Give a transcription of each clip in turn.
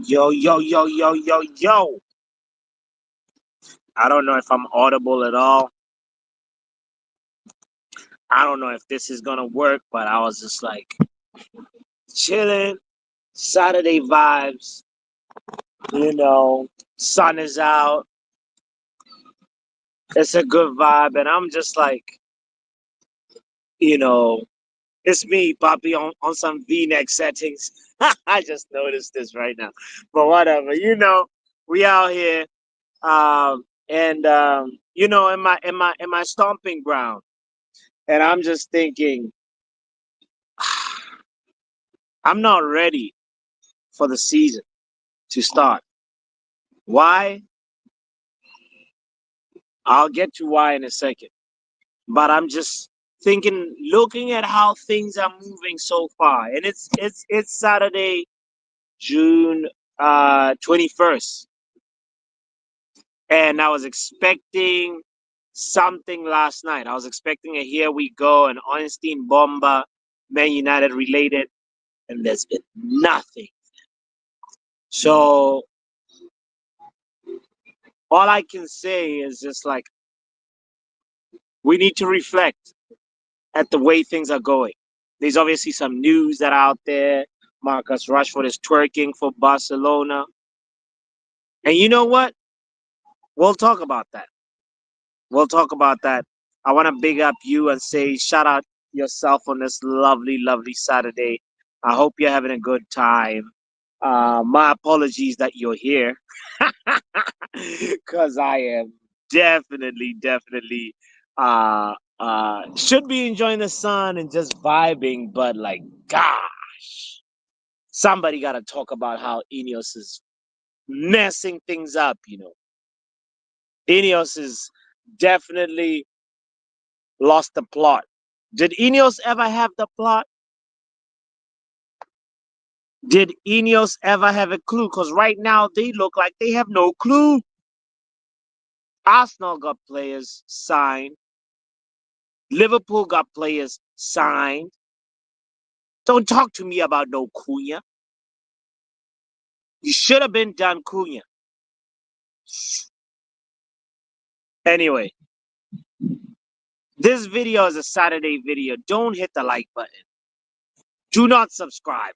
Yo, yo, yo, yo, yo, yo. I don't know if I'm audible at all. I don't know if this is gonna work, but I was just like chilling, Saturday vibes, sun is out. It's a good vibe, and I'm just like, you know, it's me, Poppy, on some V-neck settings. I just noticed this right now, but whatever. We out here, and in my stomping ground, and I'm just thinking, I'm not ready for the season to start. Why? I'll get to why in a second. But I'm just thinking, looking at how things are moving so far, and it's Saturday, June 21st, and I was expecting something last night. I was expecting a here we go, an Einstein Bomber, Man United related, and there's been nothing. So all I can say is just like we need to reflect at the way things are going. There's obviously some news that are out there. Marcus Rashford is twerking for Barcelona. And you know what? We'll talk about that. We'll talk about that. I want to big up you and say shout out yourself on this lovely, lovely Saturday. I hope you're having a good time. My apologies that you're here because I am definitely should be enjoying the sun and just vibing, but like, gosh, somebody got to talk about how Ineos is messing things up. Ineos is definitely lost the plot. Did Ineos ever have the plot? Did Ineos ever have a clue? Because right now they look like they have no clue. Arsenal got players signed. Liverpool got players signed. Don't talk to me about no Cunha. You should have been done Cunha. Anyway, this video is a Saturday video. Don't hit the like button. Do not subscribe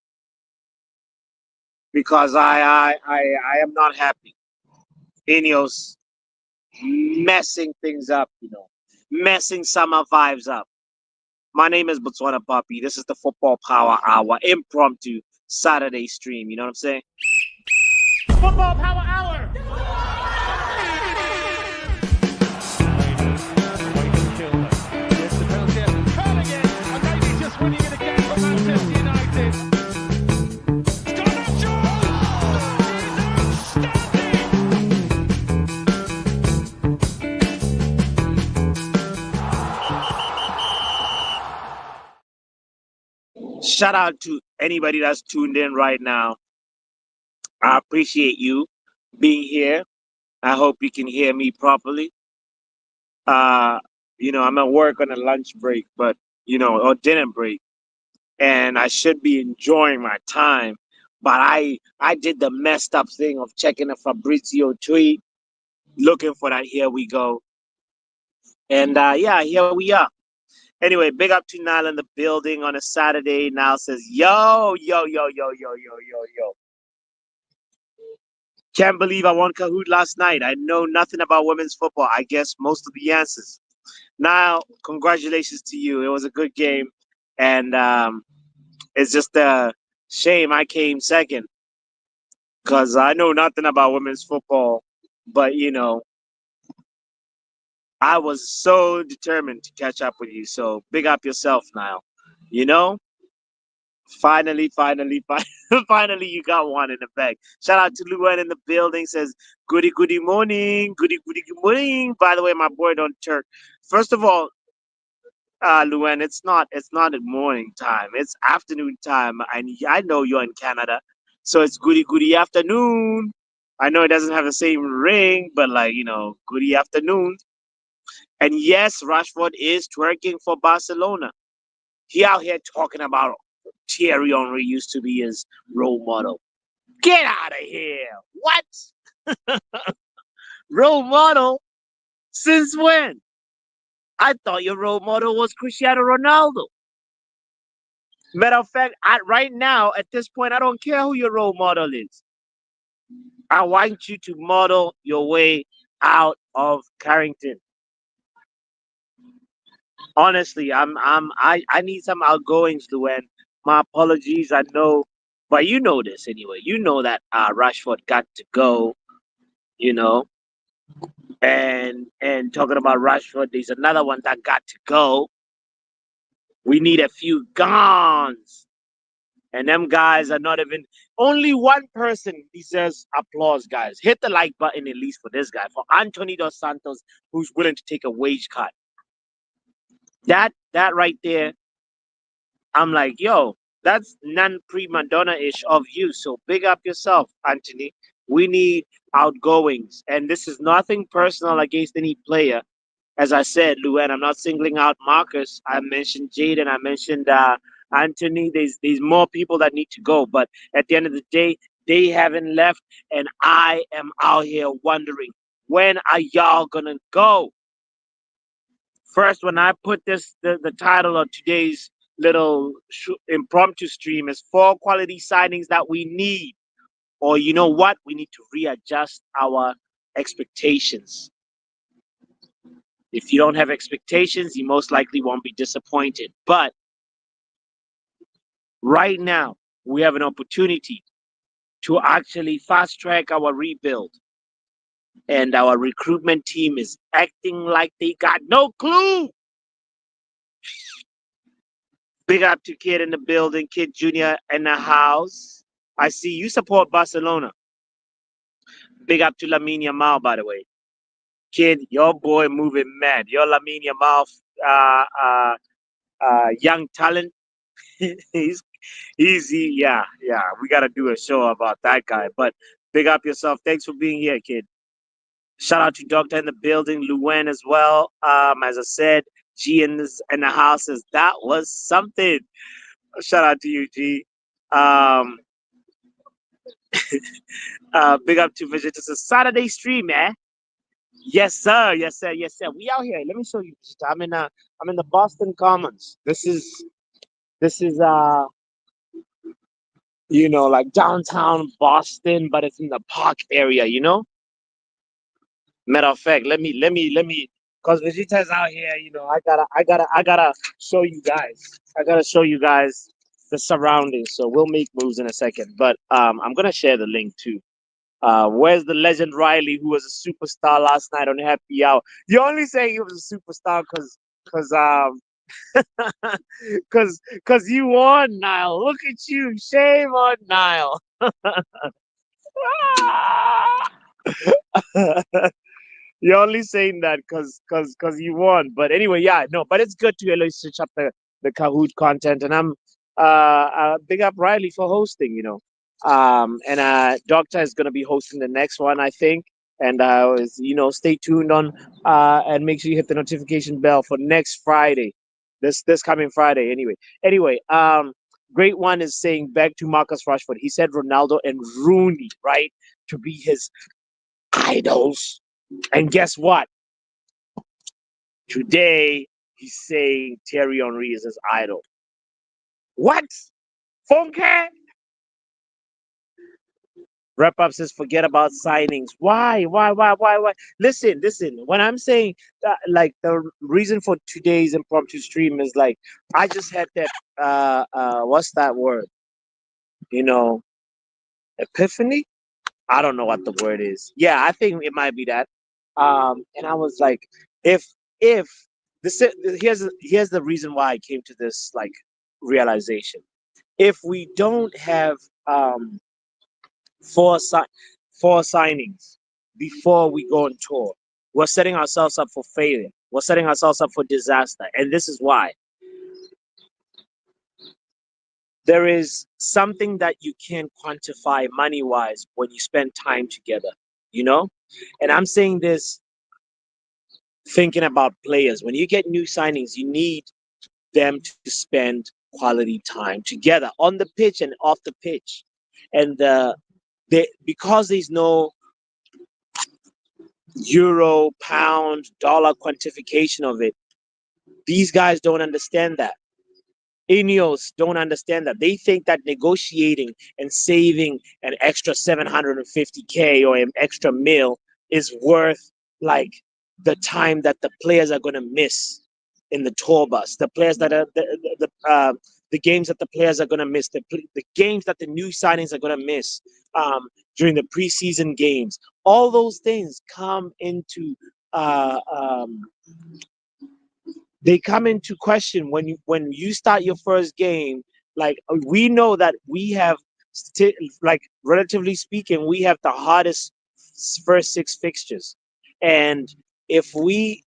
because I am not happy. Ineos messing things up, messing summer vibes up. My name is Botswana Papi. This is the Football Power Hour impromptu Saturday stream. You know what I'm saying? Football Power Hour. Shout out to anybody that's tuned in right now. I appreciate you being here. I hope you can hear me properly. Uh, I'm at work on a lunch break, but or dinner break, and I should be enjoying my time. But I did the messed up thing of checking a Fabrizio tweet, looking for that. Here we go, and yeah, here we are. Anyway, big up to Nile in the building on a Saturday. Nile says, "Yo, yo, yo, yo, yo, yo, yo, yo." Can't believe I won Kahoot last night. I know nothing about women's football. I guess most of the answers. Now, congratulations to you. It was a good game, and it's just a shame I came second because I know nothing about women's football. But I was so determined to catch up with you. So big up yourself, Niall. You know, finally, finally, you got one in the bag. Shout out to Luan in the building. Says goody morning, goody good morning. By the way, my boy don't Turk. First of all, Luan, it's not at morning time. It's afternoon time. I know you're in Canada, so it's goody afternoon. I know it doesn't have the same ring, but like goody afternoon. And yes, Rashford is twerking for Barcelona. He out here talking about Thierry Henry used to be his role model. Get out of here. What? Role model? Since when? I thought your role model was Cristiano Ronaldo. Matter of fact, right now, at this point, I don't care who your role model is. I want you to model your way out of Carrington. Honestly, I need some outgoings, Luan. My apologies. I know, but you know this anyway. You know that Rashford got to go. You know, and talking about Rashford, there's another one that got to go. We need a few guns. And them guys are not even. Only one person deserves applause, guys. Hit the like button at least for this guy, for Anthony Dos Santos, who's willing to take a wage cut. That right there, I'm like, yo, that's non prima donna ish of you. So big up yourself, Anthony. We need outgoings, and this is nothing personal against any player. As I said, Luan, I'm not singling out Marcus. I mentioned Jaden. I mentioned Anthony. There's more people that need to go, but at the end of the day, they haven't left, and I am out here wondering, when are y'all gonna go? First, when I put the title of today's little impromptu stream is 4 quality signings that we need, or you know what, we need to readjust our expectations. If you don't have expectations, you most likely won't be disappointed. But right now, we have an opportunity to actually fast track our rebuild. And our recruitment team is acting like they got no clue. Big up to Kid in the building, Kid Jr. in the house. I see you support Barcelona. Big up to Lamine Yamal, by the way. Kid, your boy moving mad. Your Lamine Yamal, young talent. he's easy. Yeah. We got to do a show about that guy. But big up yourself. Thanks for being here, kid. Shout out to Doctor in the building, Luan as well. As I said, G in the house says that was something. Shout out to you, G. Big up to Vegeta. It's a Saturday stream, eh? Yes, sir. Yes, sir. Yes, sir. We out here. Let me show you. I'm in the Boston Commons. This is like downtown Boston, but it's in the park area, Matter of fact, let me because Vegeta's out here, I gotta show you guys. I gotta show you guys the surroundings. So we'll make moves in a second. But I'm gonna share the link too. Where's the legend Riley, who was a superstar last night on Happy Hour? You're only saying he was a superstar because because you won, Nile. Look at you. Shame on Nile. You're only saying that because you won. But anyway, yeah, no, but it's good to at least switch up the Kahoot content. And I'm big up Riley for hosting, and Doctor is gonna be hosting the next one, I think. And stay tuned on and make sure you hit the notification bell for next Friday. This coming Friday, anyway. Anyway, great one is saying back to Marcus Rashford. He said Ronaldo and Rooney, right, to be his idols. And guess what? Today he's saying Thierry Henry is his idol. What? Funke? Wrap up says forget about signings. Why? Why? Listen. When I'm saying that, like the reason for today's impromptu stream is like I just had that what's that word? Epiphany? I don't know what the word is. Yeah, I think it might be that. And I was like, if this here's the reason why I came to this like realization. If we don't have four si- four signings before we go on tour, we're setting ourselves up for failure. We're setting ourselves up for disaster, and this is why. There is something that you can't quantify money wise when you spend time together, you know? And I'm saying this thinking about players. When you get new signings, you need them to spend quality time together on the pitch and off the pitch. And because there's no euro, pound, dollar quantification of it. These guys don't understand that. Ineos don't understand that. They think that negotiating and saving an extra 750K or an extra mil is worth like the time that the players are going to miss in the tour bus. The players that are the games that the players are going to miss. The games that the new signings are going to miss during the preseason games. All those things come into uh, um, they come into question when you start your first game. Like we know that we have, like relatively speaking, we have the hardest first six fixtures, and if we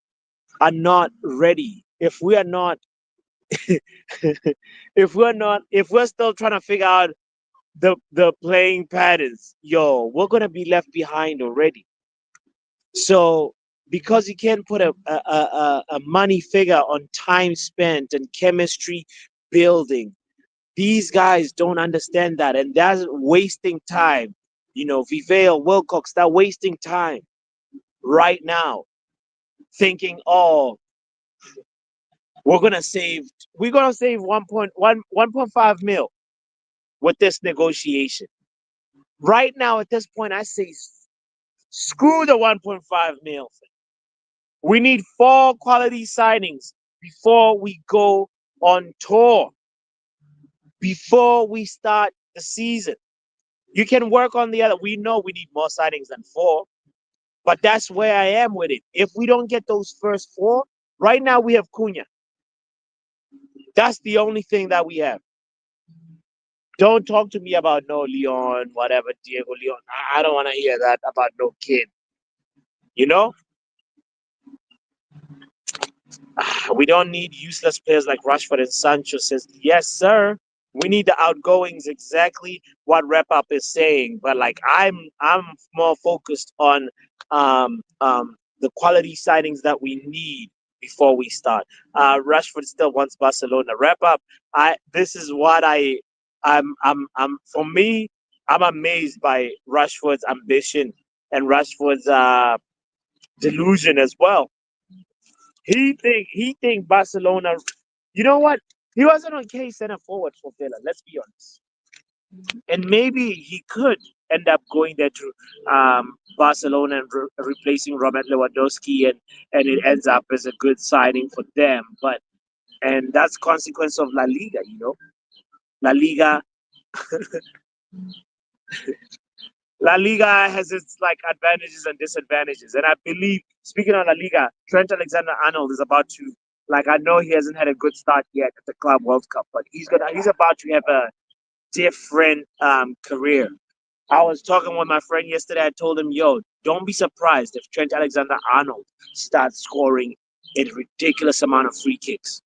are not ready, if we're still trying to figure out the playing patterns, we're gonna be left behind already. So because you can't put a money figure on time spent and chemistry building, these guys don't understand that, and that's wasting time. Vivale, Wilcox, they're wasting time right now, thinking, oh, we're gonna save 1.5 mil with this negotiation. Right now, at this point, I say screw the 1.5 mil. We need 4 quality signings before we go on tour, before we start the season. You can work on the other. We know we need more signings than 4, but that's where I am with it. If we don't get those first 4, right now we have Cunha. That's the only thing that we have. Don't talk to me about no Leon, whatever, Diego Leon. I don't want to hear that about no kid. You know? We don't need useless players like Rashford and Sancho. Says, yes, sir. We need the outgoings, exactly what Rep Up is saying. But like I'm more focused on the quality signings that we need before we start. Rashford still wants Barcelona. Rep Up. This is what I'm for me, I'm amazed by Rashford's ambition and Rashford's delusion as well. He think Barcelona. You know what? He wasn't okay center forward for Villa. Let's be honest. And maybe he could end up going there to Barcelona and replacing Robert Lewandowski, and it ends up as a good signing for them. And that's consequence of La Liga. La Liga La Liga has its like advantages and disadvantages. And I believe, speaking of La Liga, Trent Alexander-Arnold is about to, like, I know he hasn't had a good start yet at the Club World Cup, but he's about to have a different career. I was talking with my friend yesterday. I told him, yo, don't be surprised if Trent Alexander-Arnold starts scoring a ridiculous amount of free kicks.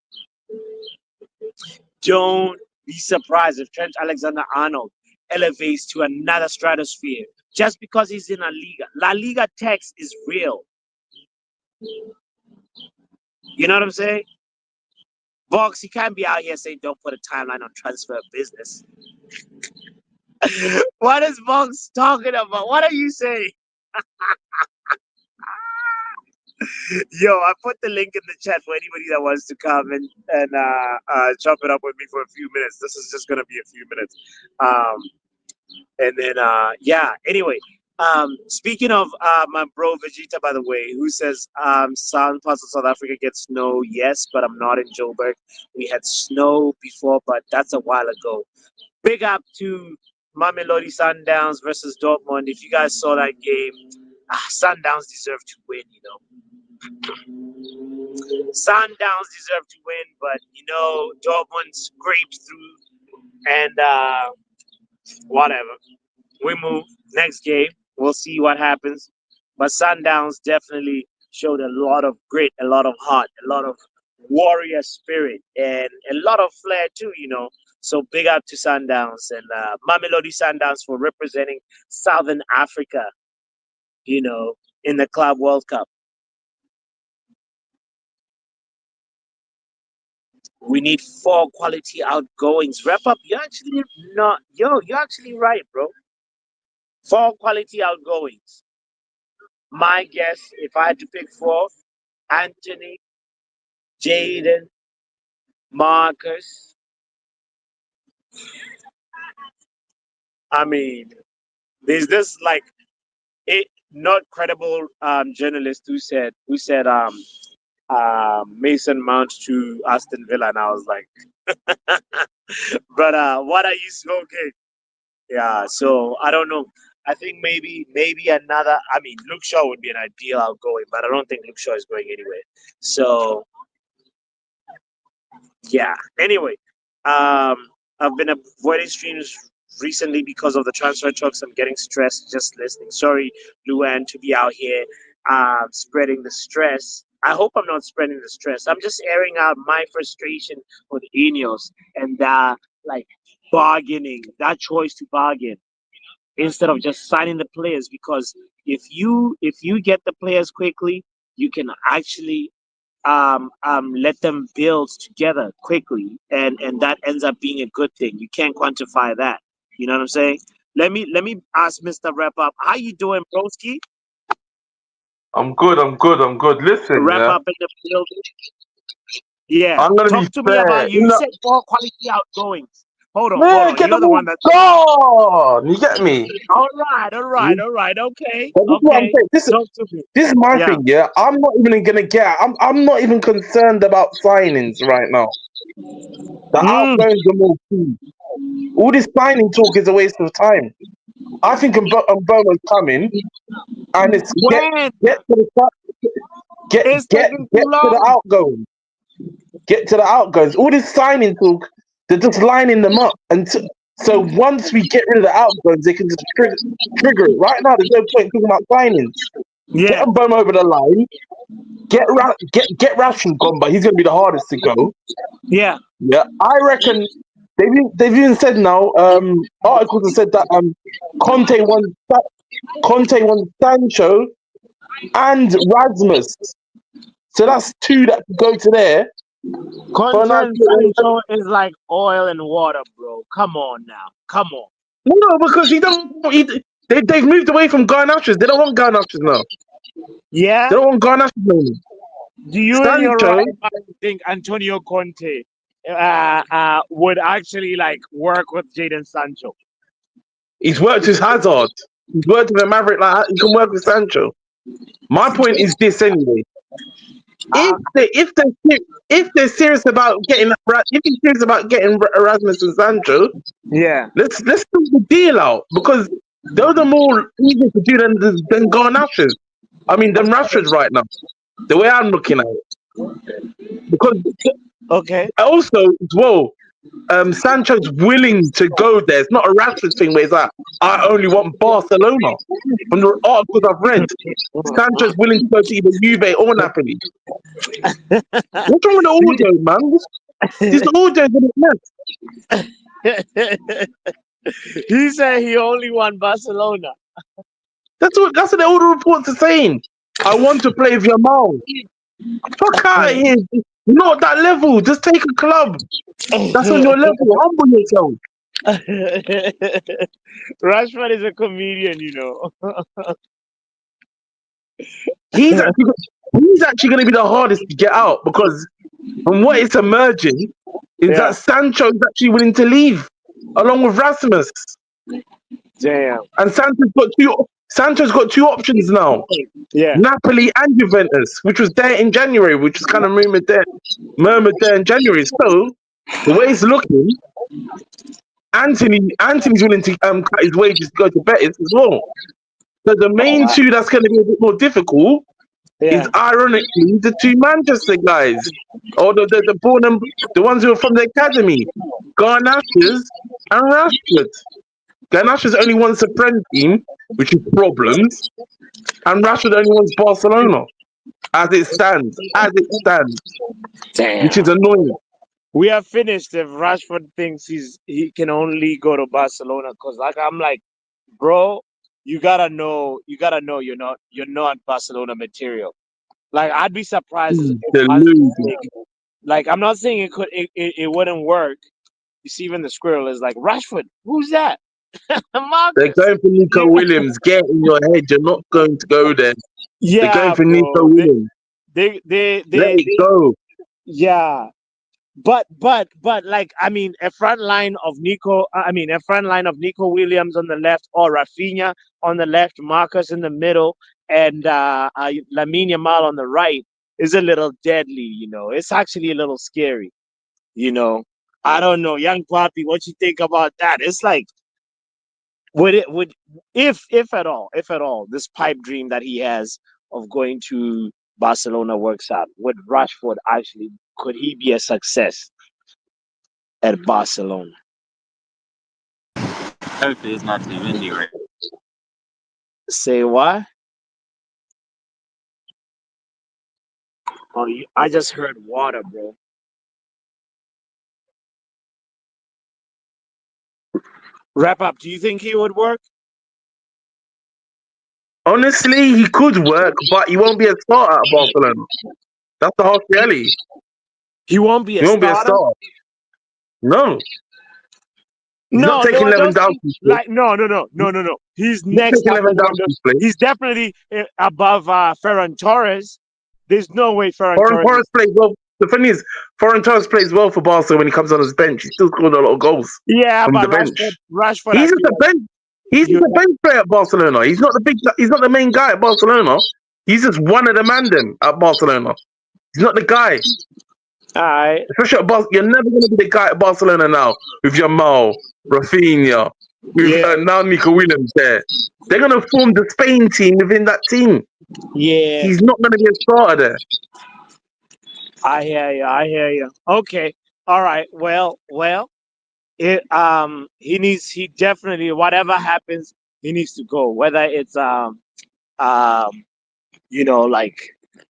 Don't be surprised if Trent Alexander-Arnold elevates to another stratosphere just because he's in La Liga. La Liga tax is real. You know what I'm saying? Box, he can't be out here saying don't put a timeline on transfer business. What is Box talking about? What are you saying? Yo, I put the link in the chat for anybody that wants to come and chop it up with me for a few minutes. This is just gonna be a few minutes. And then anyway, speaking of my bro Vegeta, by the way, who says some parts of South Africa get snow. Yes, but I'm not in Joburg. We had snow before, but that's a while ago. Big up to Mamelodi Sundowns versus Dortmund. If you guys saw that game, Sundowns deserve to win. Sundowns deserve to win, but Dortmund scraped through, and whatever. We move. Next game, we'll see what happens. But Sundowns definitely showed a lot of grit, a lot of heart, a lot of warrior spirit, and a lot of flair too. So big up to Sundowns and Mamelodi Sundowns for representing Southern Africa, in the Club World Cup. We need 4 quality outgoings. Wrap up. You're actually not. You're actually right, bro. Four quality outgoings. My guess, if I had to pick four, Anthony, Jaden, Marcus. I mean, there's this like it not credible journalist who said Mason Mount to Aston Villa, and I was like, but what are you smoking? Yeah, so I don't know. I think maybe another. I mean, Luke Shaw would be an ideal outgoing, but I don't think Luke Shaw is going anywhere. So yeah. Anyway, I've been avoiding streams recently because of the transfer talks. I'm getting stressed just listening. Sorry, Luan, to be out here spreading the stress. I hope I'm not spreading the stress. I'm just airing out my frustration with Ineos and like bargaining, that choice to bargain instead of just signing the players, because if you get the players quickly, you can actually let them build together quickly, and that ends up being a good thing. You can't quantify that. You know what I'm saying? Let me ask Mr. Wrap Up. How you doing, broski? I'm good. I'm good. I'm good. Listen, Wrap yeah, Up in the building. Yeah, I'm gonna be talk to me fair. about you. You said four quality outgoings. Hold Man, on. get the You're the ball one that. gone. You get me? All right. Okay, But this is what I'm okay. saying. Talk to me. This is my Yeah. thing. Yeah, I'm not even gonna get. I'm not even concerned about signings right now. The Mm. outgoings are more key. All this signing talk is a waste of time. I think Mbomo's coming, and it's When get to the it's taking too get to the long. outgoings. Get to the outgoings. All this signing talk, they're just lining them up. And so once we get rid of the outgoings, they can just trigger it. Right now, there's no point talking about signings. Get Yeah, them bum over the line. Get Rashford gone, but he's going to be the hardest to go. yeah. Yeah, I reckon they've even said now. Articles have said that Conte wants Conte wants Sancho and Rasmus. So that's two that could go to there for a nice Content little. Sancho is like oil and water, bro. Come on now. Come on. No, because he don't. They've moved away from Garnachas. They don't want Garnachas now. They Yeah? don't want Garnachas no more. Do you and your right Sancho, mind think Antonio Conte would actually like work with Jaden Sancho? he's worked with Hazard. He's worked with a Maverick like that. He can work with Sancho. My point is this anyway. If Uh, they if they if they're serious about getting if he's serious about getting Erasmus and Sancho, yeah. let's sort the deal out because those are more easy to do than Garnachas. I mean, than Rashford right now. The way I'm looking at it, because Okay. also as well, Sancho's willing to go there. It's not a Rashford thing where it's like I only want Barcelona. From the articles I've read, Sancho's willing to go to either Juve or Napoli. What's wrong with the audio, man? This audio is He said he only won Barcelona. That's what all the reports are saying. I want to play with Yamal. Fuck out of here. You're not at that level. Just take a club. That's on your level. Humble yourself. Rashford is a comedian, you know. He's actually he's actually going to be the hardest to get out because from what is emerging is Yeah. that Sancho is actually willing to leave along with Rasmus. Damn. And Sancho's got two options now. Yeah. Napoli and Juventus, which was there in January, which was kind of murmured there in January. So the way it's looking, Anthony's willing to cut his wages to go to Betis as well. So the main two that's going to be a bit more difficult is Yeah. ironically the two Manchester guys, or the ones who are from the academy, Garnachas and Rashford. Garnachas only wants a friend team, which is problems, and Rashford only wants Barcelona, as it stands, which is Damn. annoying. We are finished if Rashford thinks he can only go to Barcelona, because like I'm like, bro, you gotta know you're not Barcelona material. Like I'd be surprised He's if Hans deluded. like I'm not saying it wouldn't work. You see, even the squirrel is like Rashford. Who's that? They're Marcus. going for Nico Williams. Get in your head. You're not going to go there. They're going Yeah, for Nico bro. Williams. Let it They go. yeah. But like I mean a front line of Nico Williams on the left or Rafinha on the left, Marcus in the middle, and Lamine Yamal on the right is a little deadly. It's actually a little scary. You know, I don't know, young Papi, what you think about that? It's like would if at all this pipe dream that he has of going to Barcelona works out, would Rashford actually could he be a success at Barcelona? Hopefully, it's not too windy, right? Say what? Oh, I just heard water, bro. Wrap up. Do you think he would work? Honestly, he could work, but he won't be a starter at Barcelona. That's the harsh reality. He won't be He a won't be a starter. starter. No. He's not No, taking no, those Lewandowski's place. like no. He's He's not next taking after Lewandowski's place. He's definitely above Ferran Torres. There's no way Ferran Foreign Torres. Torres plays well. The thing is, Foreign Torres plays well for Barca when he comes on his bench. He still scored a lot of goals Yeah, from but the bench. Rashford. He's just a bench. He's just a bench player at Barcelona. He's not the big. He's not the main guy at Barcelona. He's just one of the man them at Barcelona. He's not the guy. All right. Especially at Barcelona, you're never going to be the guy at Barcelona now with Jamal, Rafinha, with now Nico Williams there. They're going to form the Spain team within that team. Yeah. He's not going to be a starter there. I hear you. Okay. All right. Well. He definitely, whatever happens, he needs to go. Whether it's like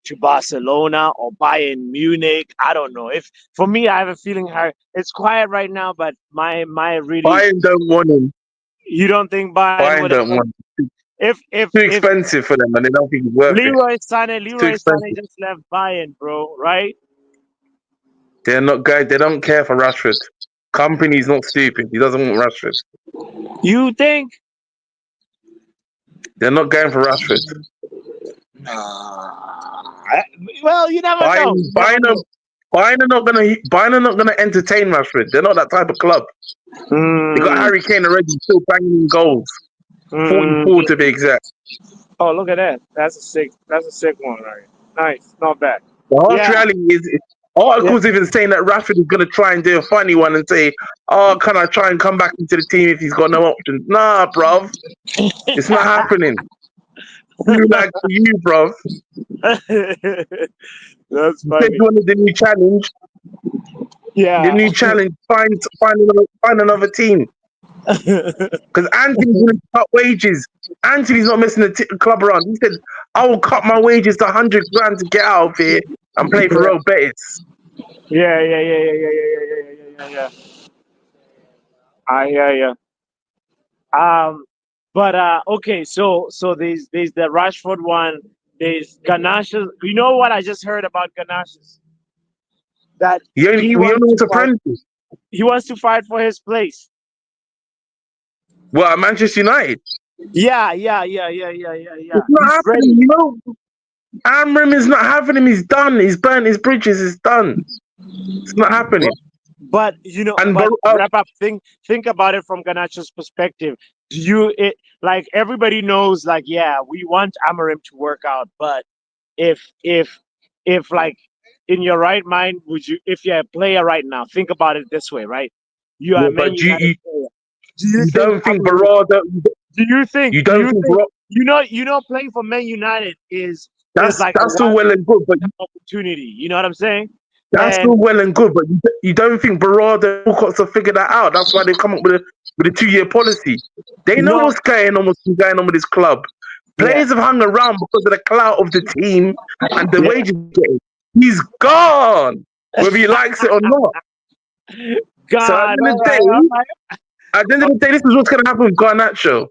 to Barcelona or Bayern Munich, I don't know. If for me, I have a feeling it's quiet right now, but my really. Bayern don't want him. You don't think Bayern would don't want him. If too expensive for them, and they don't think he's worth Leroy it. Sané just left Bayern, bro, right? They're not guys. They don't care for Rashford. Company's not stupid. He doesn't want Rashford. You think? They're not going for Rashford. Well, you never know. Bayern are not gonna entertain Rashford. They're not that type of club. They got Harry Kane already, still banging in goals. 44 to be exact. Oh, look at that. That's a sick one, right? Nice, not bad. The harsh reality is articles even saying that Rashford is gonna try and do a funny one and say, "Oh, can I try and come back into the team if he's got no options?" Nah, bruv. It's not happening. You like for you, bruv. That's funny. You wanted the new challenge. Yeah. The new challenge. Find another team. Because Anthony's going to cut wages. Anthony's not messing the club around. He said, "I will cut my wages to 100 grand to get out of here and play for Real Betis." Yeah. I hear you. But okay, so there's the Rashford one. There's Ganache. You know what I just heard about Ganache? That we only want to apprentice. He wants to fight for his place. Well, at Manchester United. Yeah. It's not happening, you know. Amram is not having him. He's done. He's burnt his bridges. It's done. It's not happening. But wrap up. Think about it from Ganache's perspective. Like everybody knows, like we want Amorim to work out, but if like in your right mind, if you're a player right now, think about it this way, right? You are but you don't think Barada? Do you think? You don't think playing for Man United is that's like all well and good, but opportunity. You know what I'm saying? That's all well and good, but you don't think Barada and Wilcox have figured that out? That's why they've come up with a 2-year policy. They know what's going on with this club. Players have hung around because of the clout of the team and the wages getting. He's gone, whether he likes it or not. God, so at the end of the day, this is what's going to happen with Garnacho.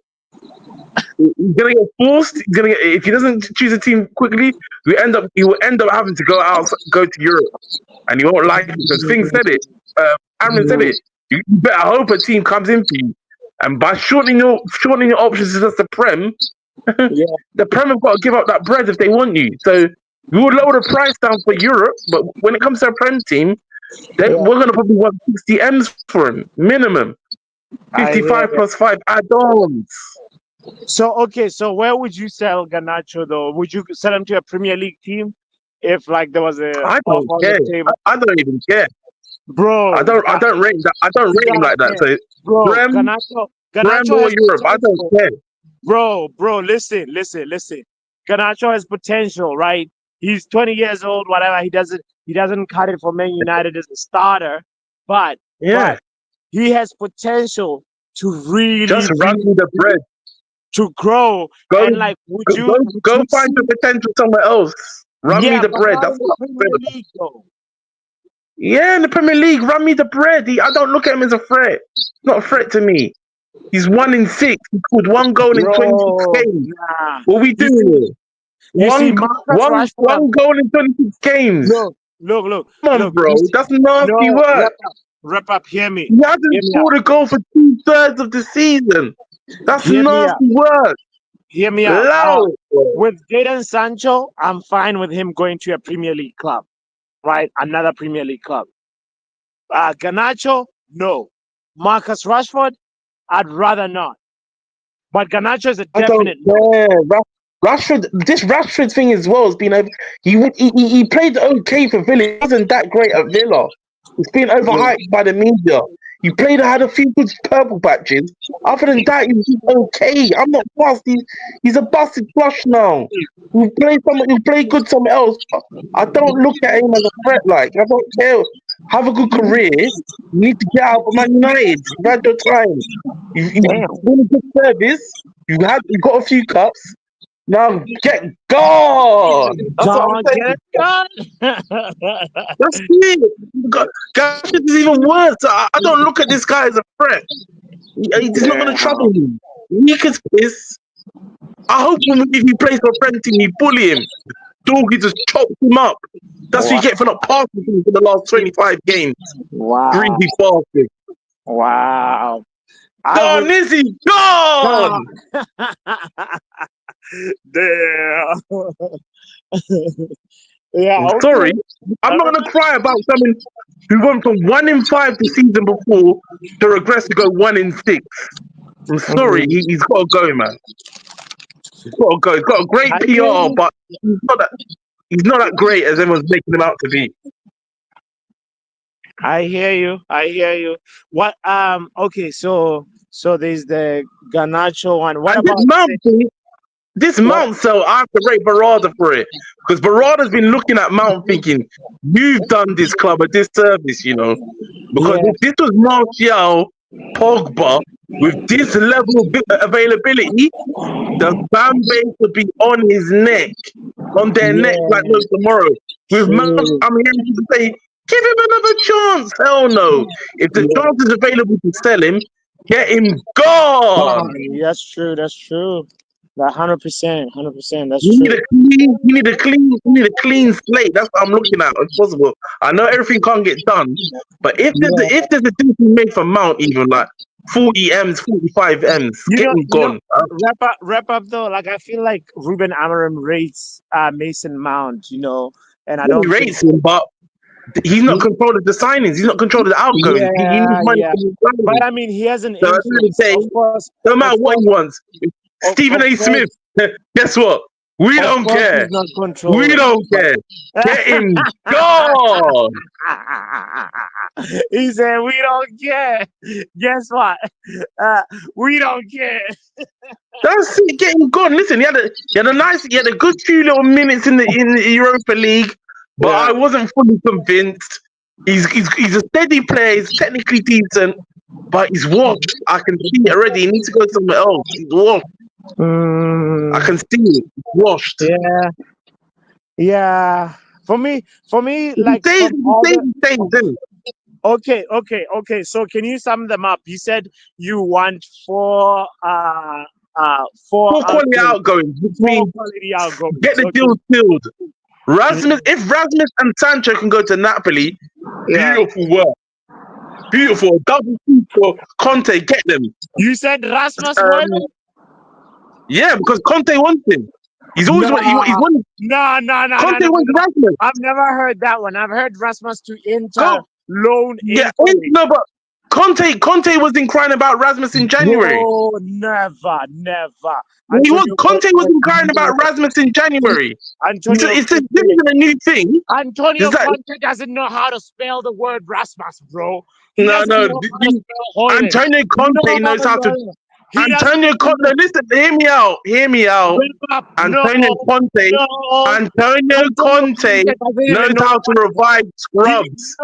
He's gonna get forced. If he doesn't choose a team quickly, he will end up having to go to Europe, and he won't like it because Fing said it. Aaron said it. You better hope a team comes in for you, And by shortening your options to just the Prem, Yeah. the Prem have got to give up that bread if they want you. So we will lower the price down for Europe, but when it comes to a Prem team, Yeah. we're going to probably want 60 M's for him, minimum. I hear 55 you. plus 5 add-ons. So okay, so where would you sell Garnacho though? Would you sell him to a Premier League team if like there was a I offer don't on care. the table? I don't even care. Bro, I don't rate that. I don't you rate him gotta like that. care. So Bro, Prem Garnacho or has Europe, I don't potential. care. Bro, listen. Garnacho has potential, right? He's 20 years old, whatever. He doesn't cut it for Man United as a starter, but Yeah, he has potential to really just run me the bread. to grow. Go, And like, would go, you go find see? the potential somewhere else. Run me Yeah, the but bread. not That's in the what I'm Premier saying. League, though. Yeah, in the Premier League, run me the bread. I don't look at him as a threat. He's not a threat to me. He's 1 in 6. He scored 1 goal in 26 Bro, games. nah. What are we You doing see, here? Marcus Rashford. One goal in 26 games. Look. Come on, bro. You see, That's nasty no, work. wrap up. Hear me. He hasn't Hear me out. scored a goal for 2/3 of the season. That's Hear me out. nasty work. Hear me out. Allow it, bro. With Jadon Sancho, I'm fine with him going to a Premier League club, right? Another Premier League club. Garnacho, no. Marcus Rashford, I'd rather not. But Garnacho is a I don't definite no. care. Rashford, this Rashford thing as well has been over. He played okay for Villa. He wasn't that great at Villa. It's been overhyped by the media. He had a few good purple patches. Other than that, he's okay. I'm not fussed. He's a busted flush now. He'll play good somewhere else. I don't look at him as a threat. Like, I don't care. Have a good career. You need to get out of Man United. You've had your time. You've Damn. done a good service. You've got a few cups. Now get gone. That's what I'm saying. That's it. Gash is even worse. I don't look at this guy as a threat. He's not going to trouble me. Weak as piss. I hope if he plays for a friend team, you bully him. Doggy just chops him up. That's what you get for not passing him for the last 25 games. Wow. Greedy bastard. Wow. Gone, is he? Gone! Damn. Yeah. I'm Okay. sorry. I'm not going to cry about someone who went from 1 in 5 the season before to regress to go 1 in 6. I'm sorry. He's got to go, man. He's got to go. He's got a great PR, but he's not that great as everyone's making him out to be. I hear you. What? Okay. So there's the Garnacho one. What And about this Mount cell, I have to rate Barada for it. Because Barada's been looking at Mount thinking, you've done this club a disservice, you know. Because if this was Martial, Pogba, with this level of availability, the fan base would be on his neck, on their neck like no tomorrow. With Mount, I'm hearing people say, give him another chance. Hell no. If the chance is available to sell him, get him gone. That's true. 100%. That's You true. need a clean slate. That's what I'm looking at, if possible. I know everything can't get done, but if there's a thing made for Mount, even like 40 M's, 45 M's, get him gone. Wrap up though. Like I feel like Ruben Amorim rates Mason Mount, you know, and I He don't rates him, but he's not controlling the signings. He's not controlling the outgoing. He needs money from the signings. But I mean, he has an So at the end of influence. the day, Of course, no matter what he wants, Stephen A. Smith, guess what? We don't care. We don't care. Get him gone. He said, "We don't care." Guess what? We don't care. That's it. Get him gone. Listen, he had a good few little minutes in the Europa League, but I wasn't fully convinced. He's a steady player. He's technically decent, but he's washed. I can see it already. He needs to go somewhere else. He's washed. I can see it. He's washed. Yeah. For me, like Okay. So can you sum them up? You said you want four quality outgoings, which means get the deal filled. If Rasmus and Sancho can go to Napoli, beautiful work. Beautiful. Double team for Conte. Get them. You said Rasmus Um, Højlund? yeah, because Conte wants him. He's always he's No, wanted. no. Conte wants Rasmus. I've never heard that one. I've heard Rasmus to Inter, Go. loan Yeah, Inter. no, but Conte wasn't crying about Rasmus in January. No, never. Conte wasn't crying about Rasmus in January. Antonio This isn't a new thing. Antonio Is that- Conte doesn't know how to spell the word Rasmus, bro. He No, doesn't no. know how to spell Højlund. Antonio Conte knows how to. Antonio Conte, listen, hear me out. Antonio Conte knows how to revive scrubs.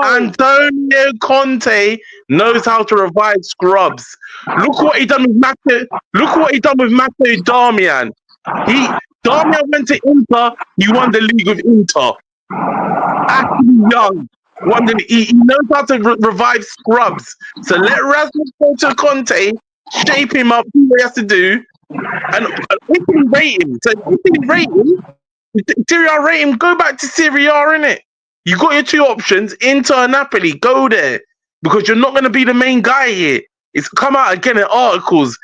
Antonio Conte knows how to revive scrubs. Look what he done with Matteo. Look what he done with Matteo Darmian. Darmian went to Inter. He won the league with Inter. Ashley Young won he knows how to revive scrubs. So let Rasmus go to Conte. Shape him up, do what he has to do, and if he rate him. So if he rate him, Serie A rate him, go back to Serie A, innit? You got your two options, Inter and Napoli, go there. Because you're not going to be the main guy here. It's come out again in articles.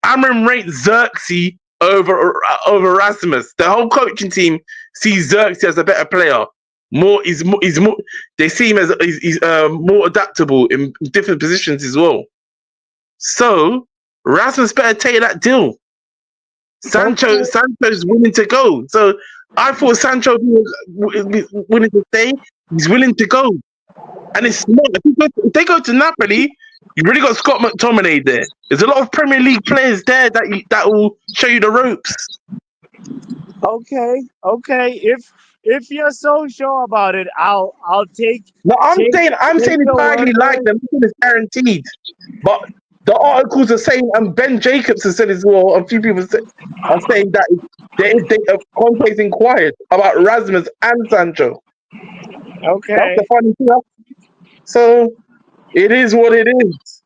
Amram rates Xerxes over Rasmus. The whole coaching team sees Xerxes as a better player. He's more. They see him as he's more adaptable in different positions as well. So Rasmus better take that deal. Sancho's willing to go. So I thought Sancho was willing to stay. He's willing to go, and it's smart. If they go to Napoli, you really got Scott McTominay there. There's a lot of Premier League players there that will show you the ropes. Okay. If you're so sure about it, I'll take. No, I'm saying it's highly like them. It's guaranteed, but. The articles are saying, and Ben Jacobs has said as well, a few people are saying that Conte's inquired about Rasmus and Sancho. Okay. That's the funny thing. So, it is what it is.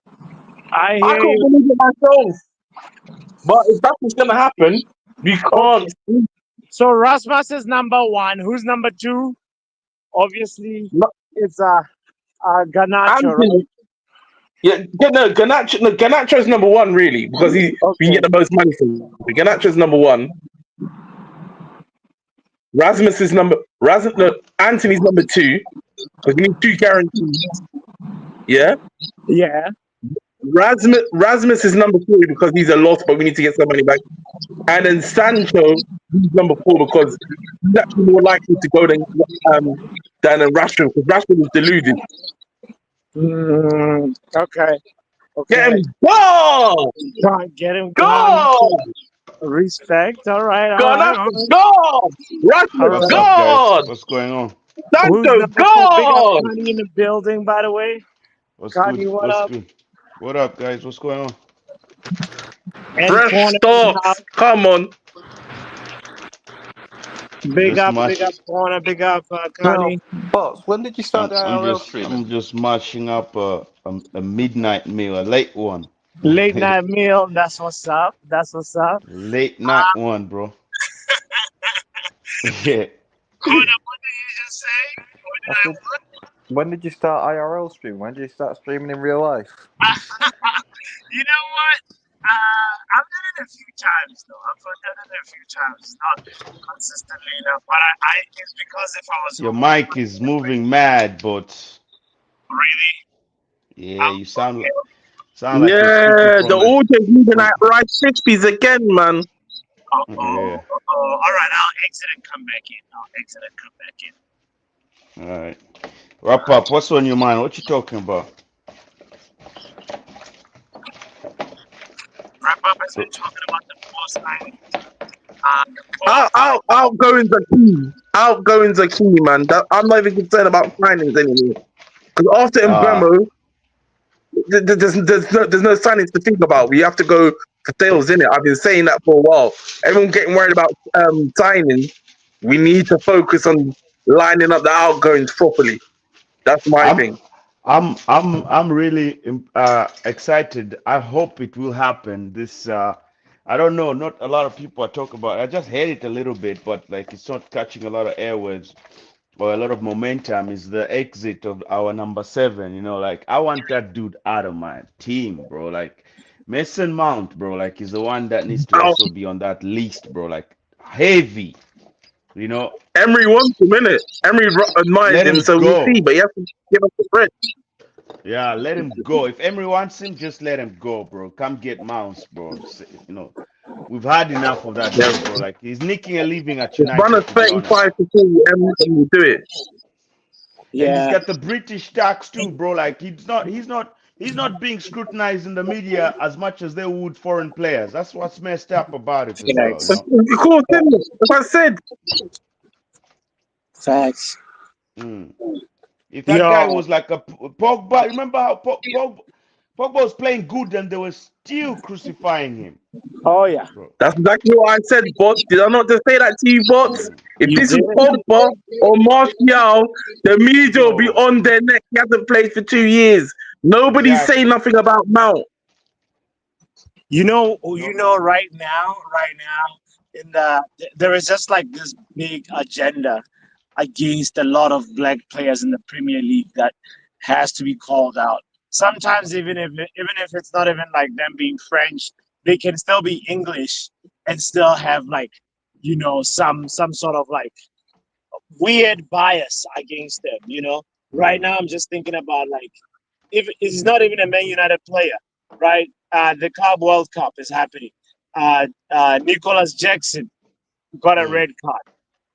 I can't believe it myself. But if that's what's going to happen, we can't. So, Rasmus is number one. Who's number two? Obviously, it's Garnacho, right? Yeah, no, Garnacho's number one, really, because we can get the most money from him. Garnacho's number one. Rasmus is Anthony's number two, because we need two guarantees. Yeah? Yeah. Rasmus is number three because he's a loss, but we need to get some money back. And then Sancho, he's number four because he's actually more likely to go than Rashford, because Rashford was deluded. Okay. Get him go! Get him go! Respect. All right. Go! Rashford, go! What's going on? Sancho, go! Money in the building, by the way. What's Connie, good? What's up? Good? What up, guys? What's going on? Fresh thoughts. Come on. Big up, Corner. Big up, Connie. Boss, when did you start the IRL stream? I'm just marching up a midnight meal, a late one. Late night meal. That's what's up. Late night one, bro. Yeah. Corner, what did you just say? When did you start IRL stream? When did you start streaming in real life? You know what? I've done it a few times, though. Not consistently enough. But it's because if I was... Your mic is moving mad, but... Really? Yeah, you sound like... Yeah, the audio's moving at right 60s again, man. All right, I'll exit and come back in. All right. Wrap up. What's on your mind? What you talking about? Wrap up has been talking about the Outgoings are key, man. I'm not even concerned about signings anymore. Because after Mbemo, there's no signings to think about. We have to go for sales, innit? I've been saying that for a while. Everyone getting worried about signing. We need to focus on lining up the outgoings properly. That's my thing. I'm really excited. I hope it will happen. This I don't know. Not a lot of people are talking about it. I just heard it a little bit, but like it's not catching a lot of airwaves. or a lot of momentum is the exit of our number 7. You know, like I want that dude out of my team, bro. Like Mason Mount, bro, like is the one that needs to Oh, also be on that list, bro. Like heavy, you know. Emery wants him, innit? Emery admires Let him, him so we'll see. go. But he has to give us the bread. Yeah, let him go. If Emery wants him, just let him go, bro. Come get Mounts, bro. You know, we've had enough of that Yeah. dude, bro. Like he's nicking a living at If Runner's United, to be honest. 35 to 40, Emery will do it. And he's Yeah, got the British tax too, bro. Like he's not being scrutinized in the media as much as they would foreign players. That's what's messed up about it as well, you facts. know. Of course, isn't it? As I said, Facts. Mm. If that guy Yo, was like a Pogba, remember how Pogba was playing good and they were still crucifying him, oh yeah, bro. that's exactly what I said, bots. Did I not just say that to you, bots? Mm. If you this is did. Pogba or Martial, the media will be Bro, on their neck. He hasn't played for 2 years. Nobody's saying exactly. nothing about Mount. Right now, there is just like this big agenda against a lot of black players in the Premier League that has to be called out. Sometimes even if it's not even like them being French, they can still be English and still have like some sort of like weird bias against them. Right Mm. now I'm just thinking about like if he's not even a Man United player, right? The Club World Cup is happening. Nicholas Jackson got a Mm. red card.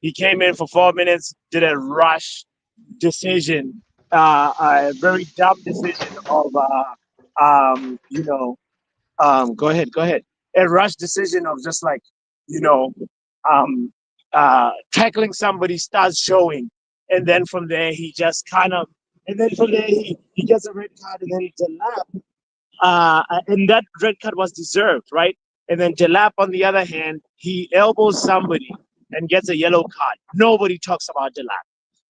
He came in for 4 minutes, did a rush decision, a very dumb decision of, go ahead, go ahead. A rush decision of just like, you know, um, tackling somebody starts showing. And then from there, he just kind of, and then from there, he gets a red card and then he and that red card was deserved, right? And then Delap, on the other hand, he elbows somebody and gets a yellow card. Nobody talks about Delap,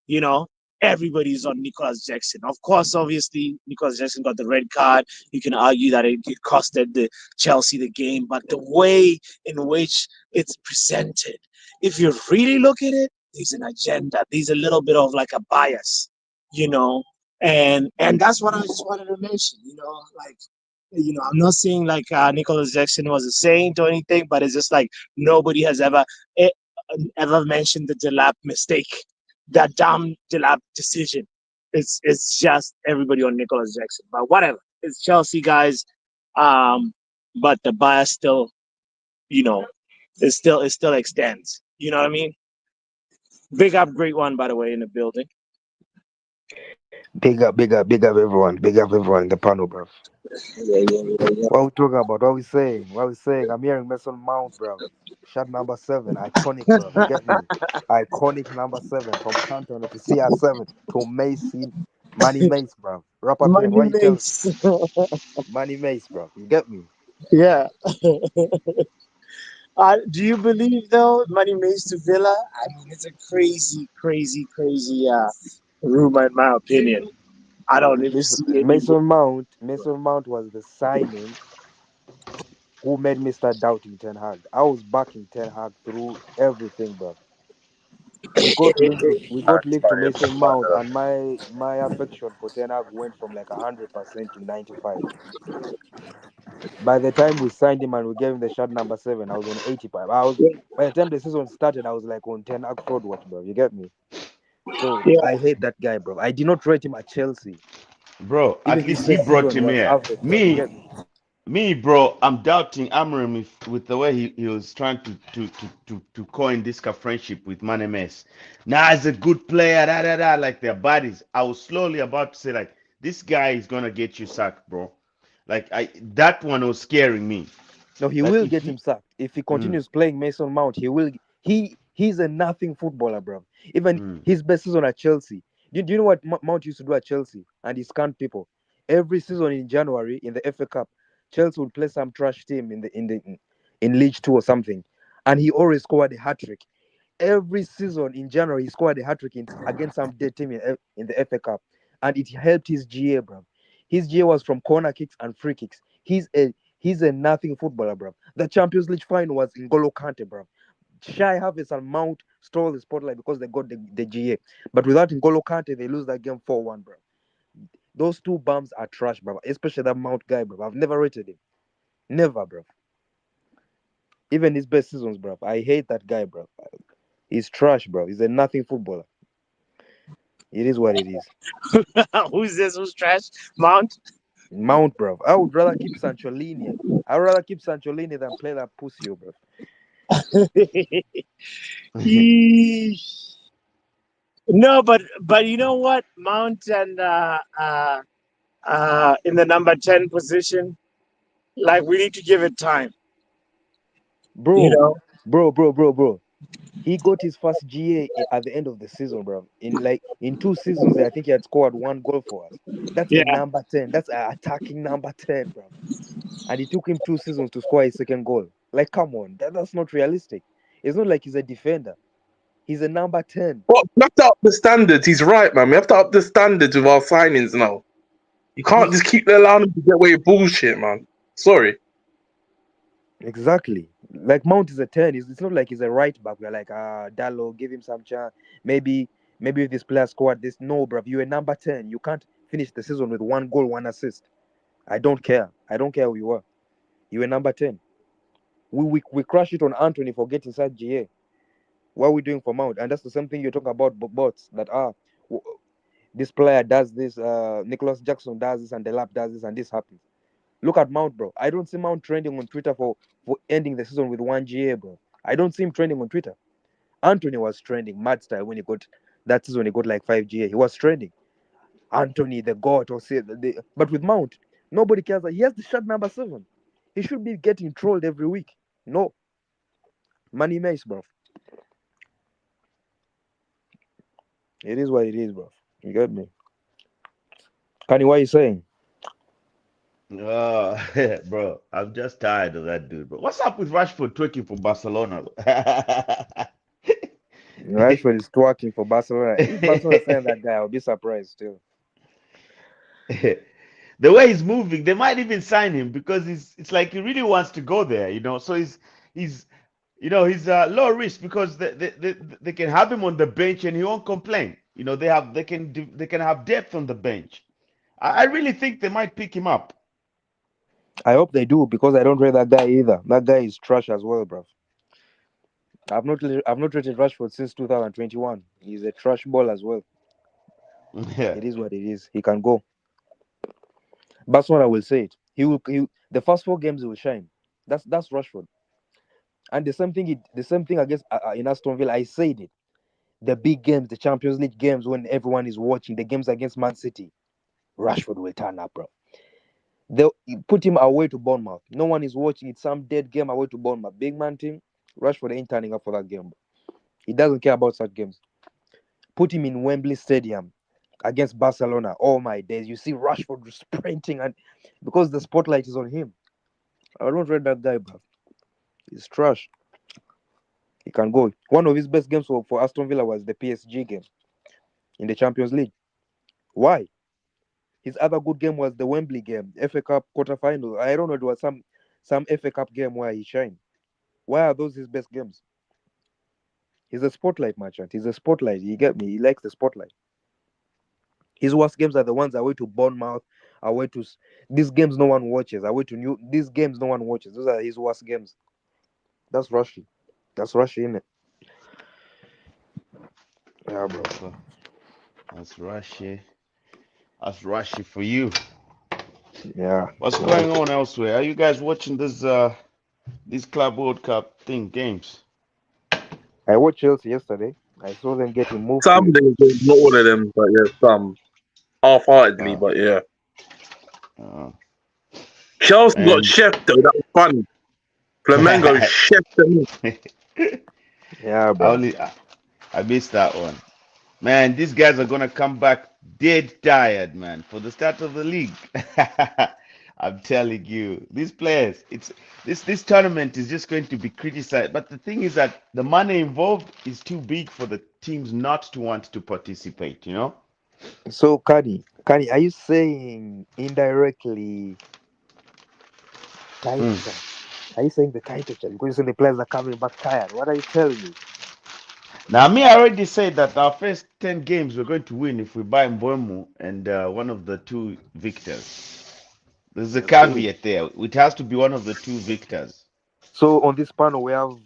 you know. Everybody's on Nicholas Jackson. Of course, obviously, Nicholas Jackson got the red card. You can argue that it costed the Chelsea the game, but the way in which it's presented, if you really look at it, there's an agenda. There's a little bit of like a bias, you know, and that's what I just wanted to mention. Like I'm not saying like Nicholas Jackson was a saint or anything, but it's just like nobody has eh, ever mentioned the Delap mistake, that dumb Delap decision. It's just everybody on Nicholas Jackson, but whatever. It's Chelsea guys, but the bias still, you know, it still extends. You know what I mean? Big up, great one by the way in the building. Big up everyone. Big up everyone in the panel, bro. Yeah, yeah, yeah, yeah. What we talking about? What we saying? What we saying? I'm hearing Mason Mount, bro. Shot number 7, iconic, bro. You get me? Iconic number 7 from Cantona to CR7 to Macy, Manny Mace, bro. Rapper Pen, Money why you Chelsea? makes. Manny Mace, bro. You get me? Yeah. Do you believe though Money Mays to Villa? I mean, it's a crazy, crazy, crazy rumor in my opinion. I don't even Listen, see any. Mason Mount was the signing who made me start doubting Ten Hag. I was backing Ten Hag through everything, bro. We got linked to Mason Mount, and my affection for Ten Hag went from like 100% to 95. By the time we signed him and we gave him the shot number 7, I was on 85. By the time the season started, I was like on 10 Hag fraud watch, bro. You get me? So Yeah, I hate that guy, bro. I did not rate him at Chelsea. Bro, Even at his least he first brought season him was here. average, bro. You Me, get me? bro, I'm doubting Amram with the way he was trying to coin this friendship with Manemes. Nah, he's a good player, like their buddies. I was slowly about to say, like, this guy is gonna get you sacked, bro. Like that one was scaring me. No, he Like will if get him he sacked if he mm, continues playing Mason Mount. He will. He's a nothing footballer, bro. Even mm, his best season at Chelsea. Do you know what Mount used to do at Chelsea? And he scanned people every season in January in the FA Cup. Chelsea would play some trash team in League Two or something, and he always scored a hat trick. Every season in January, he scored a hat trick against some dead team in the FA Cup, and it helped his GA, bro. His GA was from corner kicks and free kicks. He's a nothing footballer, bro. The Champions League final was in Golo Kante, bro. Shai Havertz and Mount stole the spotlight because they got the GA. But without N'Golo Kante, they lose that game 4-1, bro. Those two bums are trash, bro. Especially that Mount guy, bro. I've never rated him. Never, bro. Even his best seasons, bro. I hate that guy, bro. He's trash, bro. He's a nothing footballer. It is what it is. Who's this? Who's trash? Mount? Mount, bro. I would rather keep Sancholini. I would rather keep Sancholini than play that pussy, bro. Eesh. No, but you know what? Mount and in the number 10 position, like we need to give it time. You Bro, know? bro. He got his first GA at the end of the season, bro. In 2 seasons, I think he had scored 1 goal for us. That's Yeah. a number 10. That's an attacking number 10, bro. And it took him 2 seasons to score his second goal. Like, come on, that's not realistic. It's not like he's a defender. He's a number 10. But we have to up the standards. He's right, man. We have to up the standards with our signings now. You can't just keep allowing him to get away with bullshit, man. Sorry. Exactly. Like Mount is a 10. It's not like he's a right back. We're like, Dallo, give him some chance. Maybe if this player scored this. No, bro. You're a number 10. You can't finish the season with 1 goal, 1 assist. I don't care. I don't care who you are. You're a number 10. We crush it on Anthony for getting such GA. What are we doing for Mount? And that's the same thing you're talking about bots that this player does this, Nicholas Jackson does this, and Delap does this, and this happens. Look at Mount, bro. I don't see Mount trending on Twitter for ending the season with 1 GA, bro. I don't see him trending on Twitter. Anthony was trending mad style when he got that season. He got like 5 GA. He was trending. Anthony, the god, or say but with Mount, nobody cares that he has the shirt number 7. He should be getting trolled every week. No, money makes, bro. It is what it is, bro. You get me? Kanye, what are you saying? Bro, I'm just tired of that dude. But what's up with Rashford twerking for Barcelona? Rashford is twerking for Barcelona. If Barcelona sign that guy, I'll be surprised still. The way he's moving, they might even sign him because it's like he really wants to go there, you know. So he's he's low risk because they can have him on the bench and he won't complain. You know, they can have depth on the bench. I really think they might pick him up. I hope they do because I don't rate that guy either. That guy is trash as well, bro. I've not rated Rashford since 2021. He's a trash ball as well. Yeah. It is what it is. He can go. Barcelona will say it. The first 4 games he will shine. That's Rashford. And the same thing against in Aston Villa. I said it. The big games, the Champions League games, when everyone is watching, the games against Man City, Rashford will turn up, bro. They'll put him away to Bournemouth. No one is watching. It's some dead game away to Bournemouth. Big man team. Rashford ain't turning up for that game, bro. He doesn't care about such games. Put him in Wembley Stadium against Barcelona. Oh my days. You see Rashford sprinting, and because the spotlight is on him. I don't rate that guy, bro. He's trash. He can go. One of his best games for Aston Villa was the PSG game in the Champions League. Why? His other good game was the Wembley game, FA Cup quarterfinal. I don't know, it was some FA Cup game where he shined. Why are those his best games? He's a spotlight merchant. He's a spotlight. You get me? He likes the spotlight. His worst games are the ones away to Bournemouth, away to these games no one watches. Away to these games no one watches. Those are his worst games. That's Rushy. That's Rushy, innit? Yeah, bro. That's Rushy. That's Rushy for you. Yeah. What's going on elsewhere? Are you guys watching this Club World Cup games? I watched Chelsea yesterday. I saw them getting moved. Some days, not all of them, but yeah, some half-heartedly, but yeah. Chelsea got chef though. That was funny. Flamengo chef them. Yeah, bro. I missed that one. Man, these guys are gonna come back dead tired, man, for the start of the league. I'm telling you, these players, this tournament is just going to be criticized. But the thing is that the money involved is too big for the teams not to want to participate, you know? So, Kani, are you saying indirectly, Are you saying the title charge? Because you say the players are coming back tired. What are you telling me? Now, me, I already said that our first 10 games we're going to win if we buy Mbwemu and one of the two victors. There's a Okay. caveat there. It has to be one of the two victors. So on this panel we have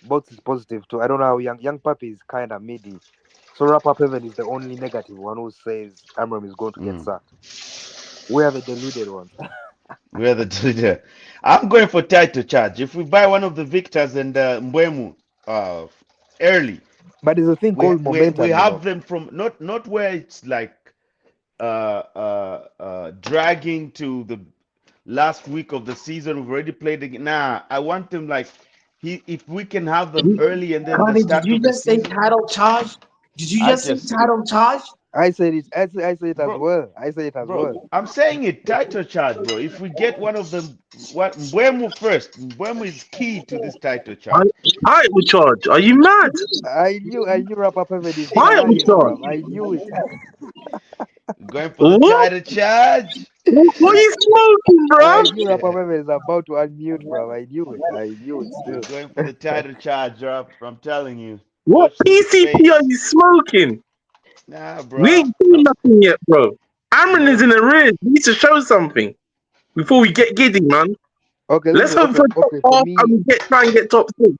both is positive too. I don't know how young Papi is kind of midi. So Wrap Up Heaven is the only negative one who says Amram is going to get Mm. sacked. We are the deluded ones. We're the leader. I'm going for title charge. If we buy one of the victors and Mbwemu early, But there's a thing called we momentum, you have know. them from not where it's like dragging to the last week of the season. We've already played again. Nah, I want them like if we can have them early and then the Connie, did start you of the just say season. title charge? Did you I just say just title charge? I said it. I say it as bro, well. I say it as bro, well. I'm saying it title charge, bro. If we get one of them, what Mbwemu first? Mbwemu is key to this title charge. Title charge? Are you mad? I knew Wrap Up Heaven is Title lying, charge? bro. I knew it. Going for the What? title charge. What are you smoking, bro? I knew Wrap Up Heaven is about to unmute, bro. I knew it. I knew it We're still. going for the title charge, bro. I'm telling you. What Watch this PCP are space. you smoking? Nah, We bro. ain't doing nothing yet, bro. Amron is No. in the rear. We need to show something before we get giddy, man. Okay, Let's listen. hope Okay, for top okay. For half me, and try and get top six.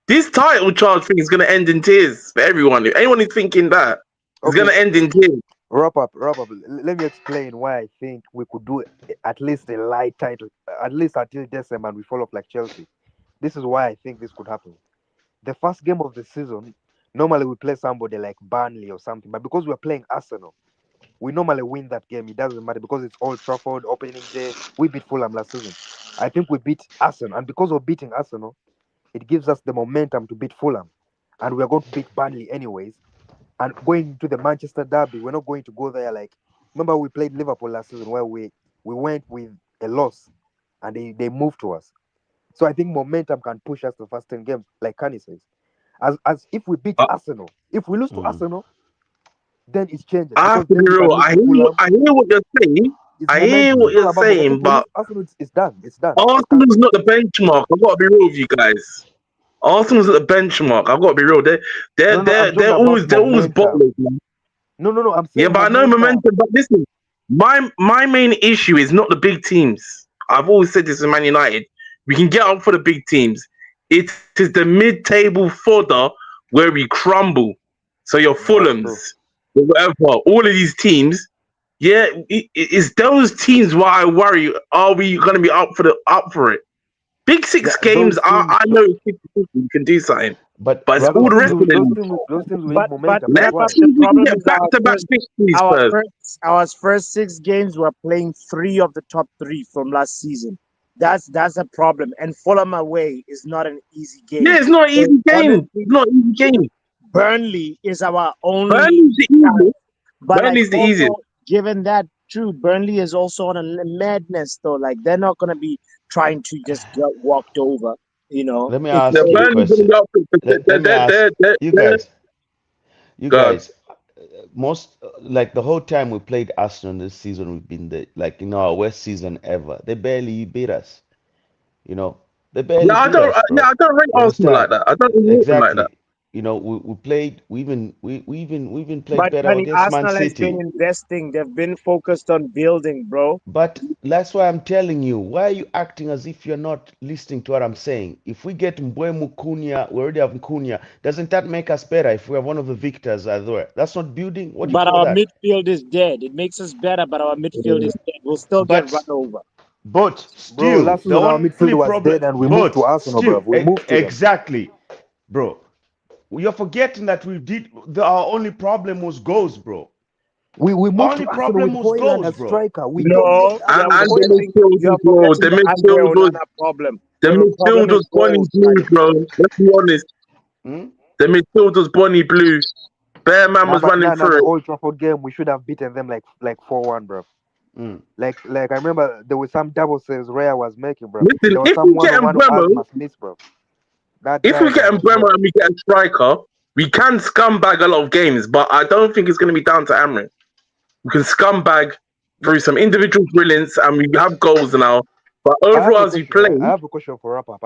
This title charge thing is going to end in tears for everyone. If anyone is thinking that, it's going okay. to end in tears. Wrap up. Let me explain why I think we could do at least a light title, at least until December, and we fall off like Chelsea. This is why I think this could happen. The first game of the season, normally we play somebody like Burnley or something, but because we're playing Arsenal, we normally win that game. It doesn't matter because it's Old Trafford opening day. We beat Fulham last season. I think we beat Arsenal, and because of beating Arsenal, it gives us the momentum to beat Fulham, and we're going to beat Burnley anyways. And going to the Manchester derby, we're not going to go there like. Remember, we played Liverpool last season where we went with a loss, and they moved to us. So I think momentum can push us the first 10 games, like Kanye says. As if we beat I, Arsenal, if we lose to Mm. Arsenal, then it changes I because have to be then we can real. lose to Fulham. I hear what you're saying. It's I hear momentum. what It's all you're about momentum. saying, If we but lose Arsenal, it's done. It's done. Like Arsenal's not the benchmark. I've got to be real with you guys. Arsenal's not the benchmark. I've got to be real. no, no, I'm talking about They're always momentum. bottlers, man. No. I'm Yeah, saying but I know momentum. momentum. But listen, my main issue is not the big teams. I've always said this in Man United. We can get up for the big teams. It is the mid-table fodder where we crumble. So your No, that's true. Fulhams, whatever, all of these teams. Yeah, it's those teams where I worry. Are we going to be up for it? Big six games, Those teams. I know we can do something, But but it's Yeah, all those the teams. rest of them. Those teams we need But momentum. That's Let's why. Pepper, see the if we can problem get is back to back victories first. our first 6 games we're playing 3 of the top 3 from last season. That's a problem. And Fulham away is not an easy Yeah, game. it's not an So easy game. honestly, It's not an easy game. Burnley is our only Burnley's the challenge. easiest. But like Burnley's the easiest. also given that true, Burnley is also on a madness though. Like they're not gonna be trying to just get walked over, you know. let me It's The ask you a Burnley's gonna question. go up. Let me ask you guys. You God. guys, most like the whole time we played Arsenal this season, we've been the like our worst season ever. They barely beat us. You know, they barely Yeah, beat us, I bro. don't rate You Arsenal like understand? that. I don't rate them like that. Exactly. You know, we played. We even played but better Penny, against Man Arsenal has been City. investing. They've been focused on building, bro. But that's why I'm telling you. Why are you acting as if you're not listening to what I'm saying? If we get Mbeumo Cunha, we already have Cunha. Doesn't that make us better if we have one of the victors as well? That's not building. What do you But call our that? midfield is dead. It makes us better, but our midfield is dead. We'll still get run But over. but Bro, still, last the season our midfield only was problem. dead and we moved But to Arsenal, bro. still, We moved to them. exactly, bro. You're forgetting that we did. Our only problem was goals, bro. We moved Only to Arsenal with problem was Hoyland goals, as bro. striker. We No, dominated you're Arsenal with And the Hoyland. midfield as well. forgetting The the Andre midfield was Onana problem. the The midfield problem is was Bonnie goals, Blue, Penny. bro. Let's be honest. Hmm? The midfield was Bonnie Blue. Bear man Nah, was but running nah, the through it. Old Trafford game we should have beaten them like 4-1, bro. Hmm. Like I remember there was some double saves Raya was making, bro. Listen, There was if some we get one Mbemo, Asmas missed, bro. That if guy, we get man, I Mbemo swear. and we get a striker, we can scumbag a lot of games, but I don't think it's going to be down to Amrin. We can scumbag through some individual brilliance and we have goals now. But I have overall, a as you question, right? play, I have a question for wrap up.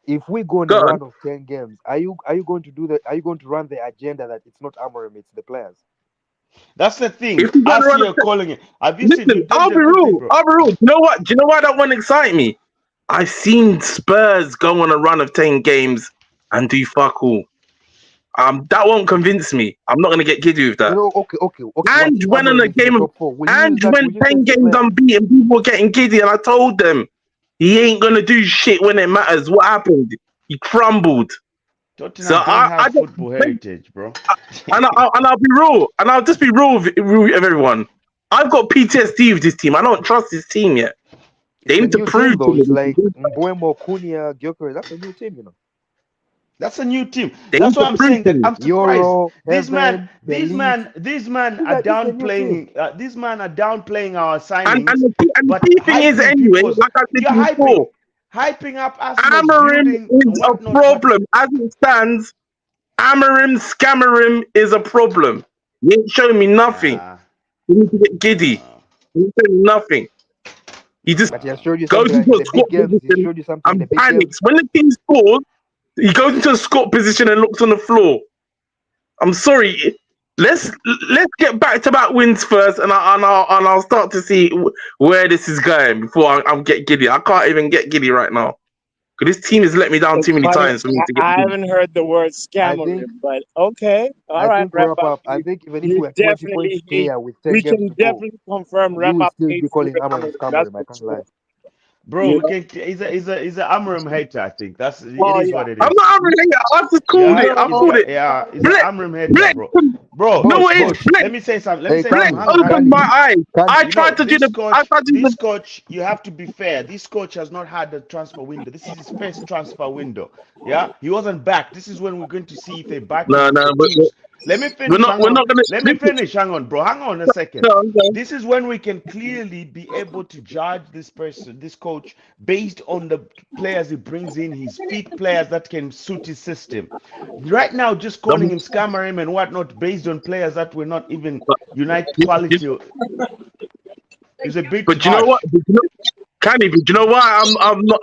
If we go on go a on. run of 10 games, are you going to do that? Are you going to run the agenda that it's not Amorim, it's the players? That's the thing. If you want to As run you're calling it, have you seen? Listen, You did a good thing, bro. I'll be real. You know what? Do you know why that won't excite me? I've seen Spurs go on a run of 10 games and do fuck all. That won't convince me. I'm not gonna get giddy with that. Okay. What And if when in Amorim a is in the game of top four? Will you and use that? when Will you 10 test the games players? unbeaten, people were getting giddy, and I told them he ain't gonna do shit when it matters. What happened? He crumbled. So Tottenham don't have I just football heritage, bro. and I'll be real, and I'll just be real with everyone. I've got PTSD with this team. I don't trust this team yet. It's They a need to new team prove to though. me. It's like Mbuemo, Cunha, Gyökeres. That's a new team, you know. That's a new team. They That's need why to I'm prove saying to that me. I'm surprised. Euro, Heaven, Delete. These men are This is a new team. downplaying. These men are downplaying our And signings, the but key thing is hyping anyway, people's. like I said You're before, hyping up Arsenal's Amarim building is and a whatnot. But problem as it stands. Amarim, Scamarim is a problem. He ain't showing me nothing. nah, You need to get giddy. nah, He ain't showing me nothing. He just But he nah. has showed you goes something like into in a the big squat games. He position showed you something in the and big games. panics. When the team scores, he goes into a squat position and looks on the floor. I'm sorry. Let's get back to back wins first, and I'll start to see where this is going before I get giddy. I can't even get giddy right now because this team has let me down too It's many funny. times for me to get I giddy. haven't heard the word I think scammering, but okay. All right, to wrap wrap up. up, I think even if You we're 20 points definitely clear with 10 we games can to go, definitely confirm you wrap will up still be hates calling Ruben Amorim Amorim. That's Scamarim. I for can't lie. sure. Bro, You we know? can. He's a Amram hater. I think Oh it is yeah. what it I'm is. not having it. I just called Yeah, it. I called it. he's a Blech, Amram hater, blech. bro. You Bro, know what it is? coach, Blech, let me say something. Let me Hey, say something. blech Kani, Hang on, hang on. opened Kani, my eyes. I Kani. You know, tried to do the. I tried to do this the. coach, you have to be fair. This coach has not had a transfer window. This is his first transfer window. Yeah, he wasn't back. This is when we're going to see if they back him No, if no, the but teams. Let me we're finish. not. Hang We're on. not gonna. Let me Listen, finish. Hang on, bro. Hang on a second. no, no. This is when we can clearly be able to judge this person, this coach, based on the players he brings in, his fit players that can suit his system. Right now, just calling him scammer him and whatnot based on players that were not even Unite quality is a bit But you know what? harsh. Candy, but you know why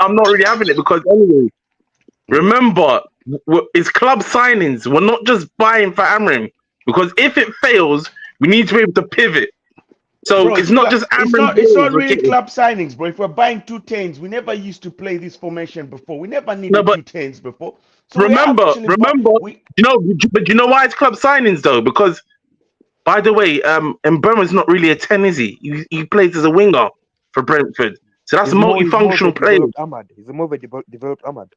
I'm not really having it because anyway, Mm. remember it's club signings. We're not just buying for Amrim because if it fails, we need to be able to pivot. So Bro, it's not just Amrim it's players not we're really getting. club signings, bro. If we're buying two tens, we never used to play this formation before. We never No, needed but two tens before. So we remember, actually bought remember, we but you know why it's club signings though? Because by the way, Mbeumo's not really a 10, is he? He plays as a winger for Brentford. So that's a He's more of a multifunctional player. developed Ahmad. He's a more of a developed Ahmad.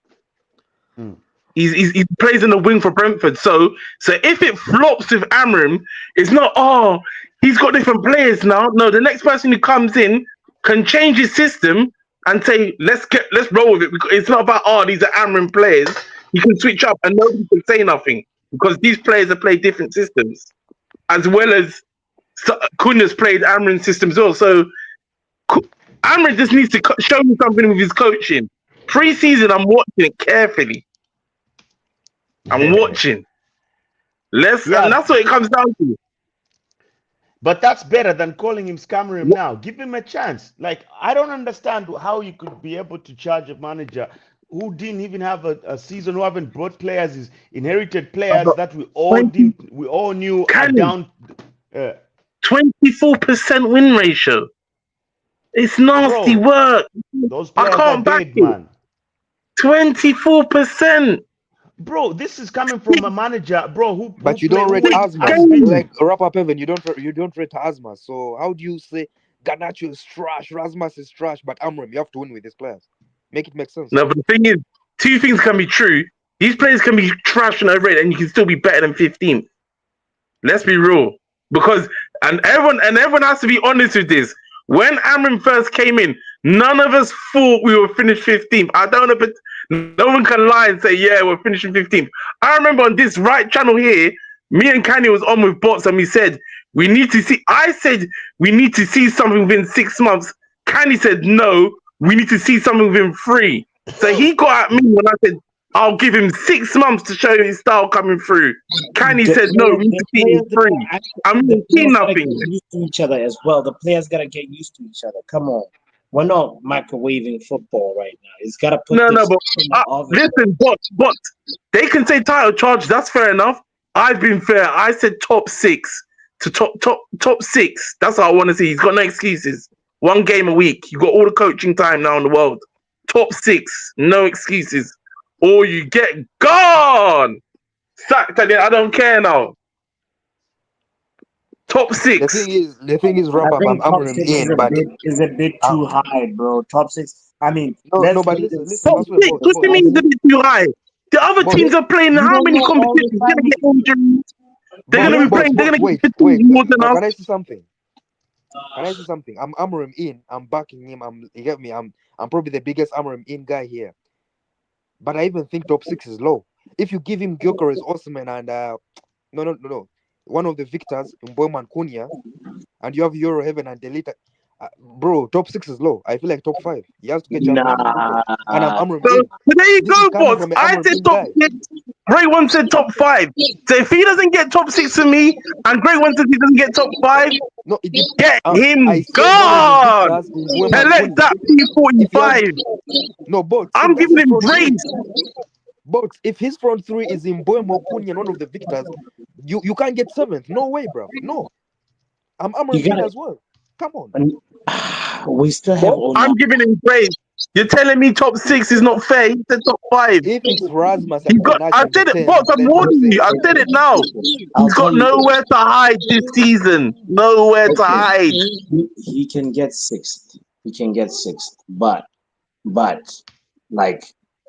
Mm. He plays in the wing for Brentford. So if it flops with Amram, it's not he's got different players now. No, the next person who comes in can change his system and say let's roll with it. Because it's not about these are Amram players. You can switch up and nobody can say nothing because these players have played different systems as well as Cunha's played Amram systems as well. So Amram just needs to show me something with his coaching. Pre-season, I'm watching it carefully. I'm watching. And Yeah, that's what it comes down to. but that's better than calling him scammer him now. Give him a chance. Like I don't understand how you could be able to charge a manager who didn't even have a season, who haven't brought players, is inherited players About that twenty, we all knew are Canny, down. Uh, 24% win ratio. It's nasty bro, work. those I players are can't back dead, it. man. 24%. Bro, this is coming from a manager, bro, But you don't rate Six Asmas. has beaten. games. Like wrap up Evan, you don't rate Asmas. So how do you say Garnacho is trash, Rasmus is trash, but Amram, you have to win with these players. Make it make sense. No, but the thing is, two things can be true. These players can be trash and overrated, and you can still be better than 15th. Let's be real. Because everyone has to be honest with this. When Amram first came in, none of us thought we would finish 15th. I don't know, but no one can lie and say, yeah, we're finishing 15th. I remember on this right channel here, me and Kanye was on with bots and we said, I said, we need to see something within 6 months. Kanye said, no, we need to see something within 3. So he got at me when I said, I'll give him 6 months to show his style coming through. Kanye said, no, we need to see it in 3. I the mean, see players gotta nothing. get used to each other as well. The players gotta get used to each other. Come on. we're not microwaving football right now. It's got to put No, this but in the oven. listen, but they can say title charge. That's fair enough. I've been fair. I said top 6 to top 6. That's what I want to see. He's got no excuses. One game a week. You got all the coaching time now in the world. Top 6, no excuses. Or you get gone. Sacked again. I don't care now. Top 6. The thing is, I wrap up. think I'm top hammering six in, but is a bit too high, bro. Top 6. I mean, no. let's But get listen, this. listen. Top That's what 6. What do you mean it's a bit too high? The other boss, teams are playing You how don't many know all the competitions? They're gonna time. get injuries. They're boss, gonna be boss, playing. They're boss. gonna Wait, get wait. more than us. Can I say something? Can I say something? I'm hammering in. I'm backing him. You get me? I'm probably the biggest hammering in guy here. But I even think top 6 is low. If you give him Gyökeres, Osman, and no, one of the victors, Mboimo and Cunha, and you have Euro Heaven and Delita, bro, top 6 is low. I feel like top 5. He has to get Champions League football. And I'm hammering So in. there you This is go, coming boss. from an I hammering said in top guy. 6. Great One said top 5. So if he doesn't get top 6 for me, and Great One says he doesn't get top 5, No, get him I said one of the gone. victors, Mboimo and Select Cunha. that If you have P45. no bots, I'm if that's giving his him front three, grace. bots, if his front three is Mboimo, Cunha, and one of the victors, you can't get 7th. No way, bro. No. I'm You hammering in got as well. Come on. it. We still have I'm Onana. giving him grace. You're telling me top 6 is not fair. He said top 5. If it's Rasmus He and got. I Benatia the said it, 10th, boss. I'm then I'm warning you. saying I said okay. it now. I'll He's got tell you this. nowhere to hide this season. Nowhere to Okay. hide. He can get 6th. He can get 6th. But like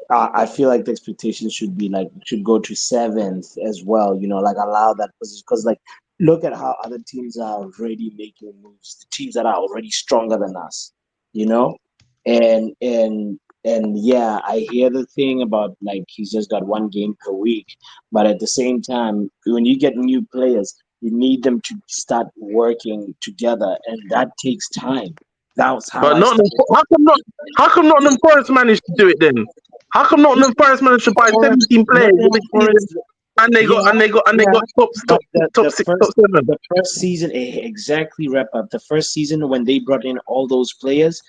I feel like the expectations should be like should go to 7th as well. You know, like allow that position because like look at how other teams are already making moves. The teams that are already stronger than us. You know, and yeah, I hear the thing about like he's just got one game per week, but at the same time, when you get new players, you need them to start working together, and that takes time. That's how But I not. started. How come not? How come Nottingham Forest managed to do it then? How come Nottingham Forest managed to buy Forest, 17 players in Nottingham the season Forest, and they got yeah, yeah. top But the, top the 6, top first 7? the first season exactly wrap up. The first season when they brought in all those players,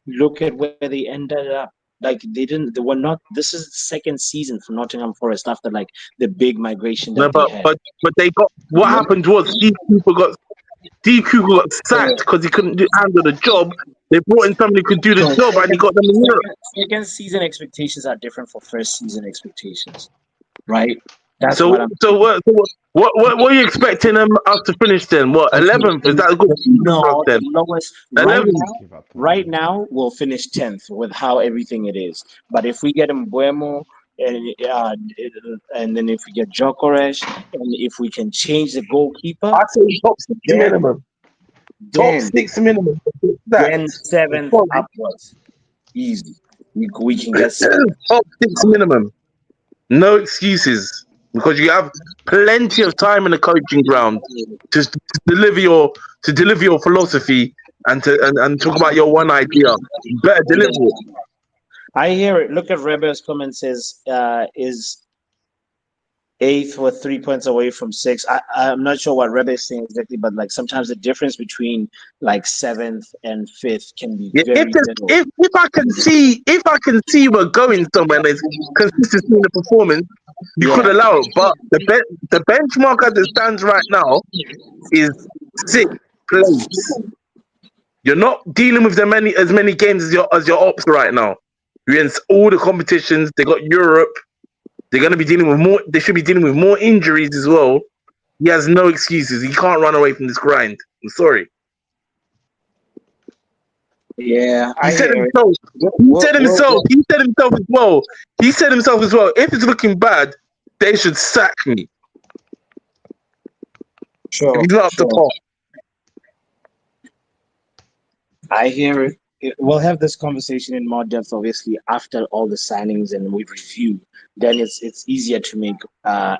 look at where they ended up. Like they didn't. They were not. This is the second season for Nottingham Forest after like the big migration No, that they had. but they got You what know? happened was Steve Cooper got sacked because he couldn't handle the job. They brought in somebody who could do the So job and he got them in Europe. second season expectations are different for first season expectations, right? That's So what I'm so what are you expecting us to finish then? What, okay. 11th? Is that a good season for us No, then? the lowest 11th. right now we'll finish 10th with how everything it is. But if we get Mbuemo and then if we get Jokoresh and if we can change the goalkeeper, I say top 6 then minimum. Top then 6 minimum. then Sacked. 7th upwards. Easy. We can get 7th. Top 6 minimum. No excuses. Because you have plenty of time in the coaching ground to deliver your philosophy and talk about your one idea. You better deliver it. I hear it. Look at Rebel's comment says is 8th with 3 points away from 6. I'm not sure what Rebel is saying exactly, but like sometimes the difference between like 7th and 5th can be Yeah, very little. if I can see we're going somewhere and there's consistency in the performance, you could Yeah. allow it. But the benchmark as it stands right now is 6th place. You're not dealing with as many games as your ops right now. You're in all the competitions. They got Europe. They're gonna be dealing with more. They should be dealing with more injuries as well. He has no excuses. He can't run away from this grind. I'm sorry. Yeah, He I said hear it. himself. Well, He said himself as well. He said himself as well. If it's looking bad, they should sack me. If sure, he's not up to sure. par. I hear it. We'll have this conversation in more depth, obviously, after all the signings and we review. Then it's easier to make a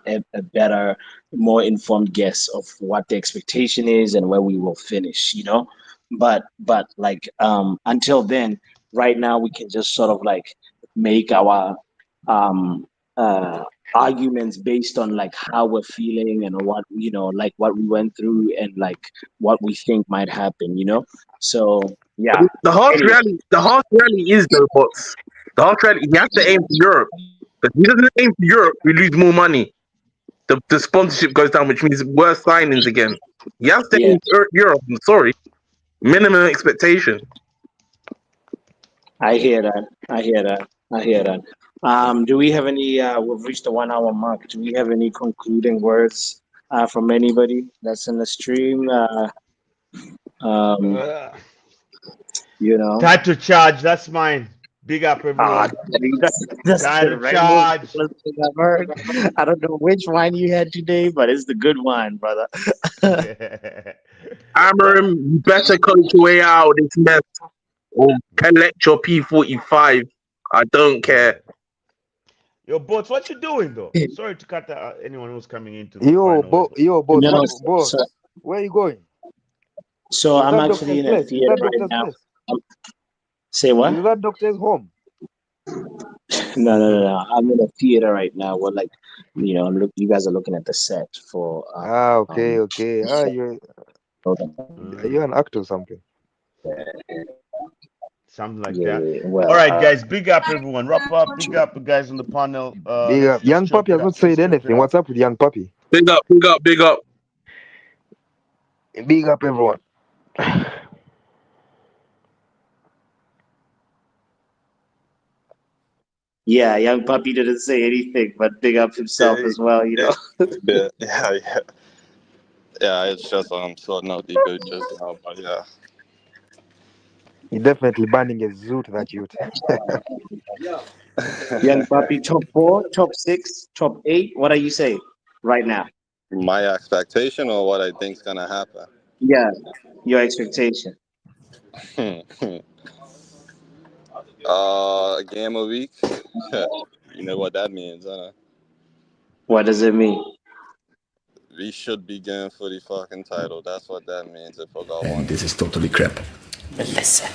better, more informed guess of what the expectation is and where we will finish. You know, but like until then, right now we can just sort of like make our um uh arguments based on like how we're feeling and what like what we went through and like what we think might happen. So Yeah. The harsh Anyway. reality is though, bots. The harsh reality, he has to aim for Europe. But if he doesn't aim for Europe, we lose more money. The sponsorship goes down, which means worse signings again. He has to Yeah. aim for Europe. I'm sorry, minimum expectation. I hear that. I hear that. I hear that. Do we have any? We've reached the 1 hour mark. Do we have any concluding words from anybody that's in the stream? Um, Uh, you know, Time to charge. That's mine. Big up, ah, everyone. that's Time the to right most charge. I've heard. I don't know which wine you had today, but it's the good wine, brother. Amarim, you better coach your way out of this mess or collect your P45. I don't care. Yo, bots, what you doing though? Sorry to cut anyone who's coming into the final. Boss, No, boss, so, where are you going? so Is I'm that actually doctor's in a place? Is theater that right doctor's now. place? Say what? Is that doctor's home? No. I'm in a theater right now. We're like, you guys are looking at the set for. Okay. You're an actor or something. Something like Yeah. that. Well, All right, guys. Big up, everyone. Wrap up. Big up, guys on the panel. Big Let's up. just Young chop Puppy it has up. not said Let's chop it anything. up. What's up with Young Puppy? Big up, big up, big up. Big up, everyone. yeah, young puppy didn't say anything, but big up himself as well. Yeah, it's just sorting out the boot just now, but yeah. You're definitely banning a zoot that youth. Young puppy, top 4, top 6, top 8. What are you saying right now? My expectation or what I think's gonna happen. Yeah, your expectation. A game a week. You know what that means, huh? What does it mean? We should be going for the fucking title. That's what that means if I got one. And this is totally crap. Listen.